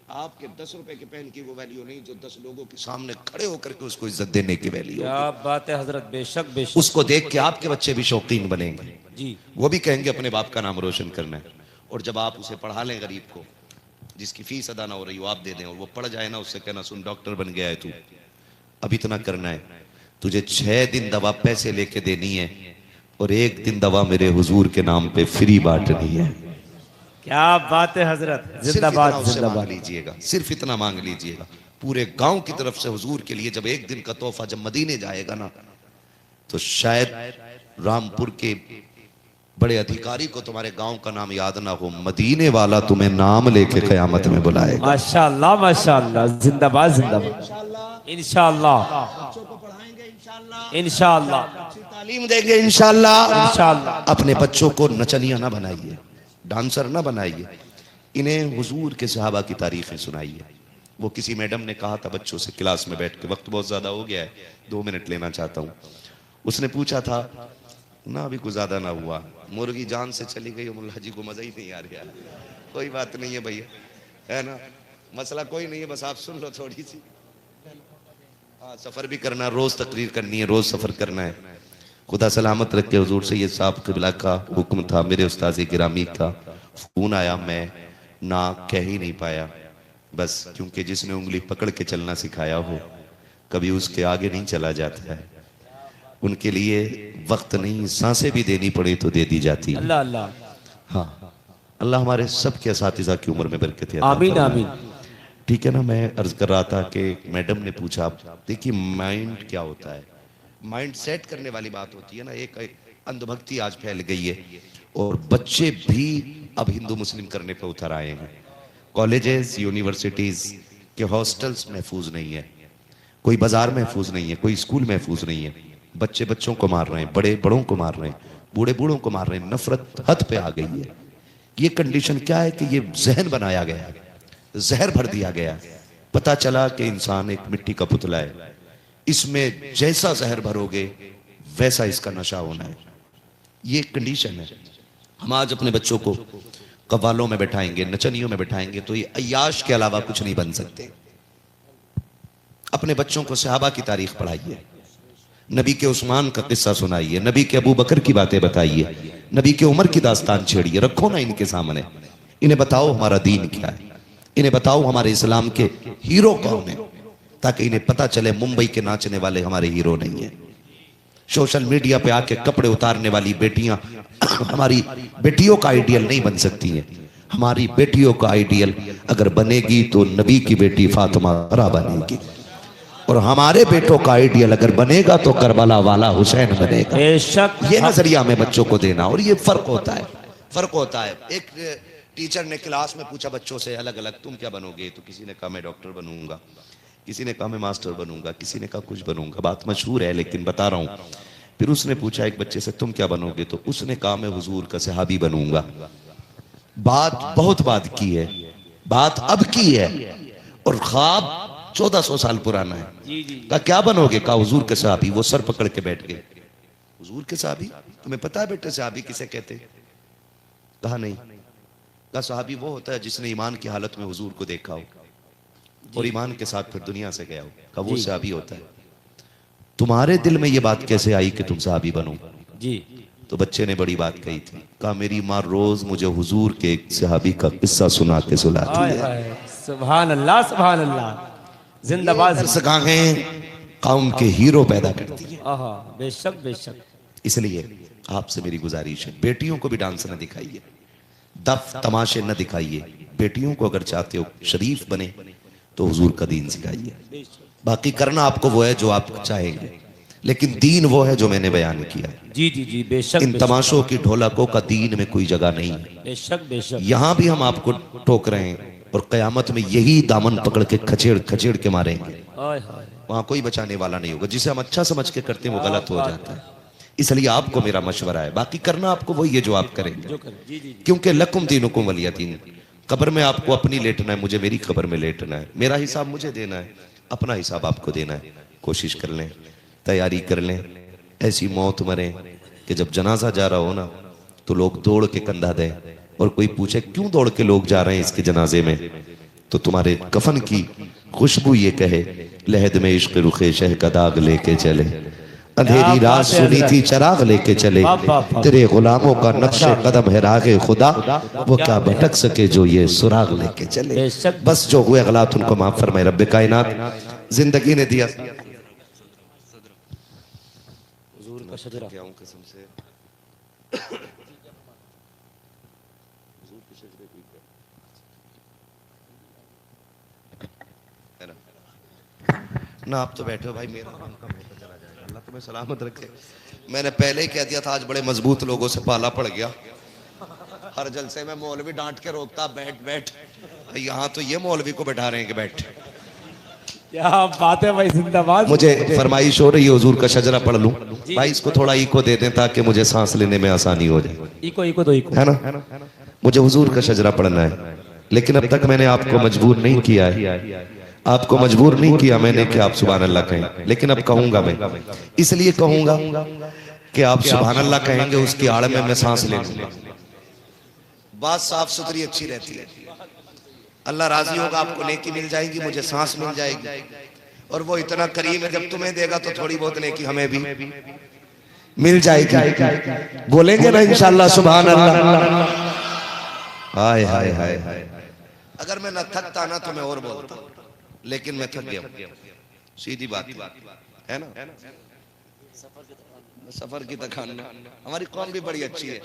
आपके 10 रुपए के पेन की वो वैल्यू नहीं जो 10 लोगों के सामने खड़े होकर के उसको इज्जत देने की वैल्यू। क्या बात है हजरत, बेशक बेशक। उसको देख के आपके बच्चे भी शौकीन बनेंगे जी, वो भी कहेंगे अपने बाप का नाम रोशन करना है। और जब आप उसे पढ़ा लें, गरीब को जिसकी फीस अदा ना हो रही हो आप दे दें, और वो पढ़ जाए ना, उससे कहना सुन डॉक्टर बन गया है तू, अब इतना करना है, तुझे 6 दिन दवा पैसे लेके देनी है और 1 दिन दवा मेरे हुजूर के नाम पे फ्री बांटनी है। क्या बात है हजरत, जिंदाबाद जिंदाबाद। लीजिएगा, सिर्फ इतना मांग लीजिएगा पूरे गांव की तरफ से हुजूर के लिए। जब 1 दिन का तोहफा जब मदीने जाएगा ना, तो शायद रामपुर के बड़े अधिकारी को तुम्हारे गांव का नाम याद ना हो, मदीने वाला तुम्हें नाम लेके कयामत में बुलाएगा। माशाअल्लाह माशाअल्लाह, जिंदाबाद जिंदाबाद। इंशाअल्लाह बच्चों को पढ़ाएंगे, इंशाअल्लाह तालीम देंगे इंशाअल्लाह। इंशाअल्लाह अपने बच्चों को नचनिया ना बनाइए, डांसर ना बनाइए, इन्हें हुजूर के सहाबा की तारीखें सुनाइए। वो किसी मैडम ने कहा था बच्चों से क्लास में बैठ के, वक्त बहुत ज्यादा हो गया है 2 मिनट लेना चाहता हूँ, उसने पूछा था ना, अभी कुछ ज्यादा ना हुआ, मुर्गी जान से चली गई, मुल्ला जी को मजा ही नहीं आ रहा। कोई बात नहीं है भैया, है ना, मसला कोई नहीं है, बस आप सुन लो थोड़ी सी। हाँ, सफर भी करना, रोज तकरीर करनी है, रोज सफर करना है। खुदा सलामत रखे। हुजूर सैयद साहब क़िबला का हुक्म था, मेरे उस्ताद गिरामी का फोन आया, मैं ना कह ही नहीं पाया, बस क्योंकि जिसने उंगली पकड़ के चलना सिखाया हो कभी उसके आगे नहीं चला जाता है। उनके लिए वक्त नहीं, सांसें भी देनी पड़े तो दे दी जाती है। अल्लाह अल्लाह। हाँ, अल्लाह हमारे सबके असातिज़ा की उम्र में बरकत है। आमीन आमीन। ठीक है ना। मैं अर्ज कर रहा था कि मैडम ने पूछा, देखिए माइंड क्या होता है, माइंड सेट करने वाली बात होती है ना। एक अंधभक्ति आज फैल गई है और बच्चे भी अब हिंदू मुस्लिम करने पे उतर आए हैं। कॉलेजेस यूनिवर्सिटीज के हॉस्टल्स महफूज नहीं है, कोई बाजार महफूज नहीं है, कोई स्कूल महफूज नहीं है। बच्चे बच्चों को मार रहे हैं, बड़े बड़ों को मार रहे हैं, बूढ़े बूढ़ों को मार रहे हैं। नफरत हद पे आ गई है। ये कंडीशन क्या है कि ये जहन बनाया गया है, जहर भर दिया गया। पता चला कि इंसान एक मिट्टी का पुतला है, इसमें जैसा जहर भरोगे वैसा इसका नशा होना है। ये कंडीशन है। हम आज अपने बच्चों को कव्वालों में बैठाएंगे, नचनियों में बैठाएंगे तो ये अय्याश के अलावा कुछ नहीं बन सकते। अपने बच्चों को सहाबा की तारीख पढ़ाइए, नबी के उस्मान का किस्सा सुनाइए, नबी के अबू बकर की बातें बताइए, नबी के उमर की दास्तान छेड़िए। रखो ना इनके सामने, इन्हें बताओ हमारा दीन क्या है, इन्हें बताओ हमारे इस्लाम के हीरो कौन है, ताकि इन्हें पता चले मुंबई के नाचने वाले हमारे हीरो नहीं है। सोशल मीडिया पे आके कपड़े उतारने वाली बेटियां हमारी बेटियों का आइडियल नहीं बन सकती हैं। हमारी बेटियों का आइडियल अगर बनेगी तो नबी की बेटी फातिमा ज़हरा बनेगी, और हमारे बेटों का आइडियल अगर बनेगा तो करबला वाला हुसैन बनेगा। बेशक। ये नजरिया में बच्चों को देना, और ये फर्क होता है, फर्क होता है। एक टीचर ने क्लास में पूछा बच्चों से अलग अलग, तुम क्या बनोगे? तो किसी ने कहा मैं डॉक्टर बनूंगा, किसी ने कहा मैं मास्टर बनूंगा, किसी ने कहा कुछ बनूंगा। बात मशहूर है लेकिन बता रहा हूं। फिर उसने पूछा एक बच्चे से तुम क्या बनोगे? तो उसने कहा मैं हुजूर का सहाबी बनूंगा। बात बहुत बात की है, बात अब की है, और ख्वाब 1400 साल पुराना है। कहा क्या बनोगे? कहा हुजूर के सहाबी। वो सर पकड़ के बैठ गए। हुजूर के सहाबी? तुम्हें पता है बेटे सहाबी किसे कहते? कहा नहीं। कहा सहाबी वो होता है जिसने ईमान की हालत में हुजूर को देखा हो और ईमान के साथ फिर दुनिया से गया हो। कहा वो सहाबी होता है। तुम्हारे दिल में ये बात कैसे आई कि तुम सहाबी बनो? जी। तो बच्चे ने बड़ी बात कही थी। कहा मेरी माँ रोज मुझे हुजूर के एक सहाबी का किस्सा सुना के सुलाती है। सुभान अल्लाह सुभान अल्लाह। जिंदाबाद। कौम के हीरो पैदा करती है। बेशक बेशक। इसलिए आपसे मेरी गुजारिश है, बेटियों को भी डांस न दिखाइए, दफ तमाशे न दिखाइए। बेटियों को अगर चाहते हो शरीफ बने तो हुजूर का दीन सिखाइए। बाकी करना आपको वो है जो आप चाहेंगे, लेकिन दीन वो है जो मैंने बयान किया है। जी जी जी, बेशक इन तमाशों की ढोलकों का दीन में कोई जगह नहीं है। बेशक बेशक। यहां भी हम आपको टोक रहे हैं और कयामत में यही दामन पकड़ के खचेड़ खचेड़ के मारेंगे। हाय हाय। वहां कोई बचाने वाला नहीं होगा। जिसे हम अच्छा समझ के करते हैं वो गलत हो जाता है। इसलिए आपको मेरा मशवरा है, बाकी करना आपको वही है जो आप करेंगे। जो कर जी जी। क्योंकि लकुम दीनुकुम वलिया दीन। कब्र में आपको अपनी लेटना है, मुझे मेरी कब्र में लेटना है। मेरा हिसाब मुझे देना है, अपना हिसाब आपको देना है। कोशिश कर लें, तैयारी कर लें, ऐसी मौत मरें कि जब जनाजा जा रहा हो ना तो लोग दौड़ के कंधा दें, और कोई पूछे क्यों दौड़ के लोग जा रहे हैं इसके जनाजे में, तो तुम्हारे कफन की खुशबू ये कहे लहद में इश्क रुखे शह का दाग लेके चले, अंधेरी रात सुनी थी चराग लेके चले, तेरे गुलामों का नक्शे कदम है रागे खुदा, वो क्या भटक सके जो ये सुराग लेके चले। बस जो हुए गलत उनको माफ फरमाए रब्बे कायनात। जिंदगी ने दिया हुजूर का शजरा। कसम से ना, आप तो बैठे हो भाई, मेरा काम कम होता चला जाएगा। अल्लाह तुम्हें सलामत रखे। मैंने पहले ही कह दिया था आज बड़े मजबूत लोगों से पाला पड़ गया। हर जलसे में मौलवी डांट के रोकता बैठ बैठ, यहाँ तो ये मौलवी को बैठा रहे हैं कि बैठ। क्या बात है भाई, जिंदाबाद। मुझे फरमाइश हो रही है हुजूर का शजरा पढ़ लूं भाई, इसको थोड़ा इको दे दें ताकि मुझे सांस लेने में आसानी हो जाए। इको इको दो इको, है ना? मुझे हुजूर का शजरा पढ़ना है, लेकिन अब तक मैंने आपको मजबूर नहीं किया है। आपको मजबूर नहीं किया मैंने कि आप सुभान अल्लाह कहें, लेकिन अब कहूंगा मैं। इसलिए कहूंगा कि आप सुभान अल्लाह कहेंगे, उसकी आड़ में मैं सांस ले लूंगा। बात साफ सुथरी अच्छी रहती है, अल्लाह राजी होगा, आपको नेकी मिल जाएगी, मुझे सांस मिल जाएगी। और वो इतना करीम है, जब तुम्हें देगा तो थोड़ी बहुत नेकी हमें भी मिल जाएगी। बोलेंगे ना इंशाअल्लाह सुभान अल्लाह। हाय हाय हाय हाय। अगर मैं न थकता ना तो मैं और बोलता, लेकिन मैं थक गया, सीधी बात है ना। सफर की थकान में हमारी कौम भी बड़ी अच्छी है।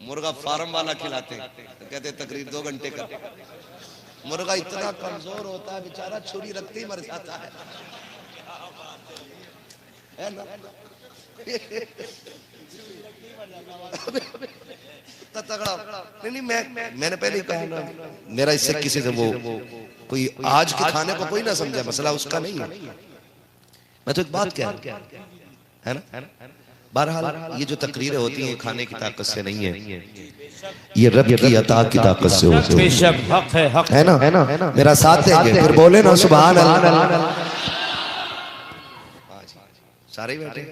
मुर्गा फार्म वाला खिलाते हैं तो कहते तकरीर 2 घंटे का। मुर्गा इतना कमजोर होता है बेचारा, छुरी रखते ही मर जाता है ना। तगड़ा नहीं, मैंने पहले ही कहा ना, मेरा इससे किसी से वो कोई आज के खाने को कोई ना समझे, मसला उसका नहीं है। मैं तो एक बात कह रहा हूं, है ना। बहरहाल ये जो तकरीरें होती हैं खाने की ताकत से नहीं है, ये रब की अता की ताकत से होती है। बेशक हक है, हक है ना। मेरा साथ देंगे फिर बोले ना सुभान अल्लाह। सारे बैठे,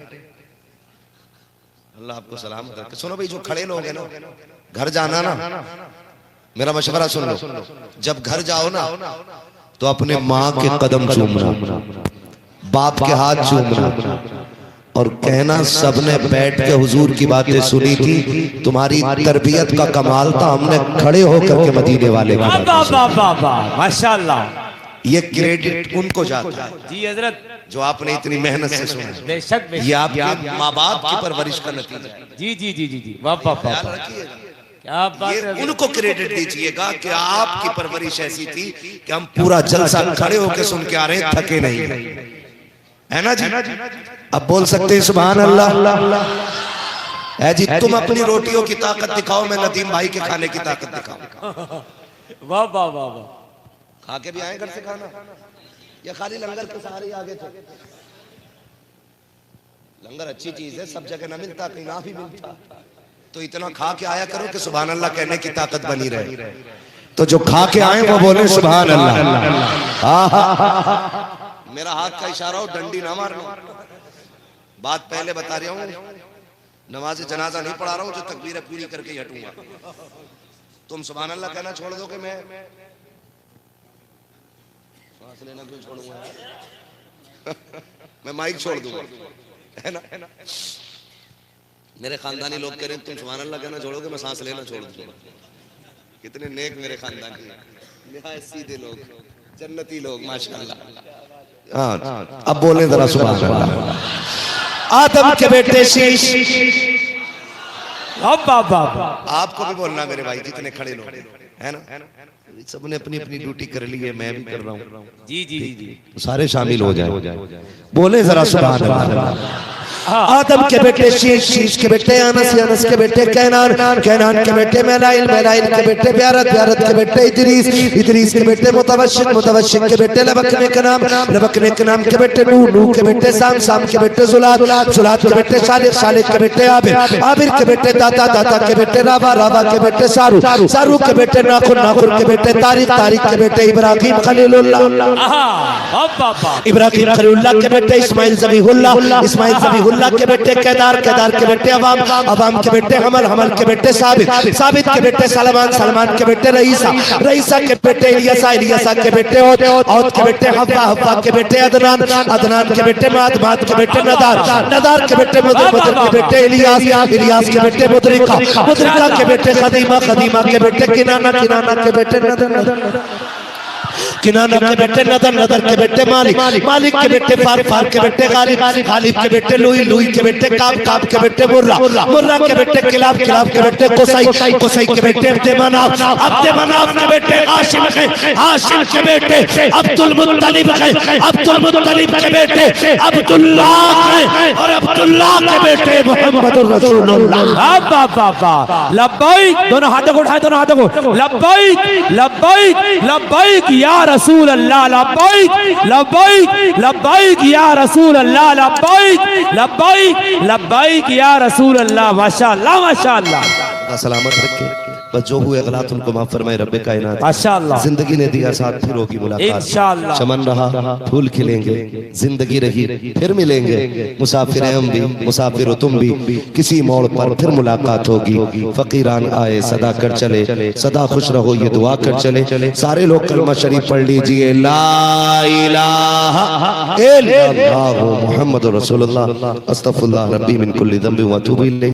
अल्लाह आपको सलामत रखे। सुनो भाई, जो खड़े लोग हैं ना, घर जाना ना, मेरा मशवरा सुन लो। जब घर जाओ ना तो अपने माँ के कदम चूमना, बाप के हाथ चूमना, और कहना सबने बैठ के हुजूर की बातें सुनी थी, तुम्हारी तरबियत का कमाल था, हमने खड़े होकर के मदीने वाले की बातें। माशाअल्लाह। ये क्रेडिट उनको जाता है जी हजरत, जो आपने इतनी मेहनत से सुना। बेशक ये आपके माँ बाप की परवरिश का नतीजा है। जी जी जी जी जी, वाह वाह वाह, क्या बात ये है। उनको क्रेडिट दीजिएगा कि आपकी परवरिश ऐसी थी कि हम पूरा जलसा खड़े होकर सुन के आ रहे हैं, थके नहीं, है ना जी। अब बोल सकते हैं सुभान अल्लाह। है जी, तुम अपनी रोटियों की ताकत दिखाओ, मैं नदीम भाई के खाने की ताकत दिखाऊं। वाह वाह वाह वाह। खा के भी आए घर से खाना, या खाली लंगर के सहारे ही आगे थे? लंगर अच्छी चीज है, सब जगह ना मिलता, कहीं ना भी मिलता, तो इतना खा के आया करो कि सुभान अल्लाह कहने की ताकत बनी रहे। तो जो खा के आए वो बोले सुभान अल्लाह। मेरा हाथ का इशारा हो, डंडी ना मारना। बात पहले बता रहा हूँ, नमाज जनाजा नहीं पढ़ा रहा हूँ जो तकबीर पूरी करके ही हटूंगा। तुम सुभान अल्लाह कहना छोड़ दो कि मैं सांस लेना क्यों छोड़ूंगा? मैं माइक छोड़ दूंगा, है ना। मेरे खानदानी लोग कह रहे हैं तुम सुभान अल्लाह कहना छोड़ोगे, मैं सांस लेना छोड़ दूंगा। कितने नेक मेरे खानदानी, निहायत सीधे लोग, जन्नती लोग माशाअल्लाह। हाँ, अब बोले जरा सुभान अल्लाह। आदम के बेटे शीश। अब बाबा आपको भी बोलना मेरे भाई जितने खड़े लोग है ना, सबने अपनी अपनी ड्यूटी कर ली है, मैं भी कर रहा हूँ। जी जी जी जी। सारे शामिल हो जाए, बोले जरा सुभान अल्लाह। आदम के बेटे शीश, शीश के बेटे अनस, अनस के बेटे कैनान, कैनान के बेटे मेलाइल, मेलाइल के बेटे ब्यारत, ब्यारत के बेटे इदरीस, इदरीस के बेटे मुतवशिक, मुतवशिक के बेटे लबकने के नाम, लबकने के नाम के बेटे नूह, नूह के बेटे साम, साम के बेटे जुलाद, जुलाद के बेटे सालिक, सालिक के बेटे आबिर, आबिर के बेटे दाता, दाता के बेटे रावा, रावा के बेटे सारू, सारू के बेटे नाखुर, नाखुर के बेटे तारिक, तारिक के बेटे इब्राहिम खलीलुल्लाह, इब्राहिम खलीलुल्लाह के बेटे इस्माइल ज़बीहुल्लाह, इस्माइल ज़बीहुल्लाह के बेटे केदार, केदार के बेटे अवाम, अवाम के बेटे हमल, हमल के बेटे साबित, साबित के बेटे सलमान, सलमान के बेटे रईसा, रईसा के बेटे इलियासा, इलियासा के बेटे औद, औद के बेटे हव्वा, हव्वा के बेटे अदनान, अदनान के बेटे माद, माद के बेटे नदार, नदार के बेटे मुदर, मुदर के बेटे इलियास, इलियास के बेटे मुदरिका, मुदरिका के बेटे खदीमा, खदीमा के बेटे किनाना, किनाना के बेटे नदर, नदर किनाना के बेटे नदर, नदर के बेटे मालिक, मालिक के बेटे फार, फार के बेटे गालिब, गालिब के बेटे लुई, लुई के बेटे काब, काब के बेटे मुर्रा, मुर्रा के बेटे किलाब, किलाब के बेटे कुसै, कुसै के बेटे अब्दे मनाफ, अब्दे मनाफ के बेटे हाशिम है, हाशिम के बेटे अब्दुल मुत्तलिब है, अब्दुल मुत्तलिब के बेटे अब्दुल्लाह है, और अब्दुल्लाह के बेटे मुहम्मदुर रसूलुल्लाह। अब्बा बाबा लब्बाइक, दोनों हाथों को उठाए, दोनों हाथों को लब्बाइक, लब्बाइक, लब्बाइक या रसूल अल्लाह, लब्बाइक, लब्बाइक, लब्बाइक या रसूल अल्लाह, लब्बाइक, लब्बाइक, लब्बाइक या रसूल अल्लाह। माशाअल्लाह, माशाअल्लाह। सलामत रखे, बस जो हुए गलत उनको माफ फरमाए रब्बे कायनात। माशाअल्लाह। जिंदगी ने दिया साथ, फिर होगी मुलाकात इंशाअल्लाह। चमन रहा फूल खिलेंगे, जिंदगी रही फिर मिलेंगे, मुसाफिर हैं हम भी, मुसाफिर हो तुम भी, किसी मोड़ पर फिर मुलाकात होगी। फकीरान आए सदा कर चले, सदा खुश रहो ये दुआ कर चले। सारे लोग कलमा शरीफ पढ़ लीजिए, ला इलाहा इल्लल्लाह मुहम्मदुर रसूलुल्लाह, अस्तगफिरुल्लाह रब्बी मिन कुल्ली ज़ंबि व अतूबु इलैह।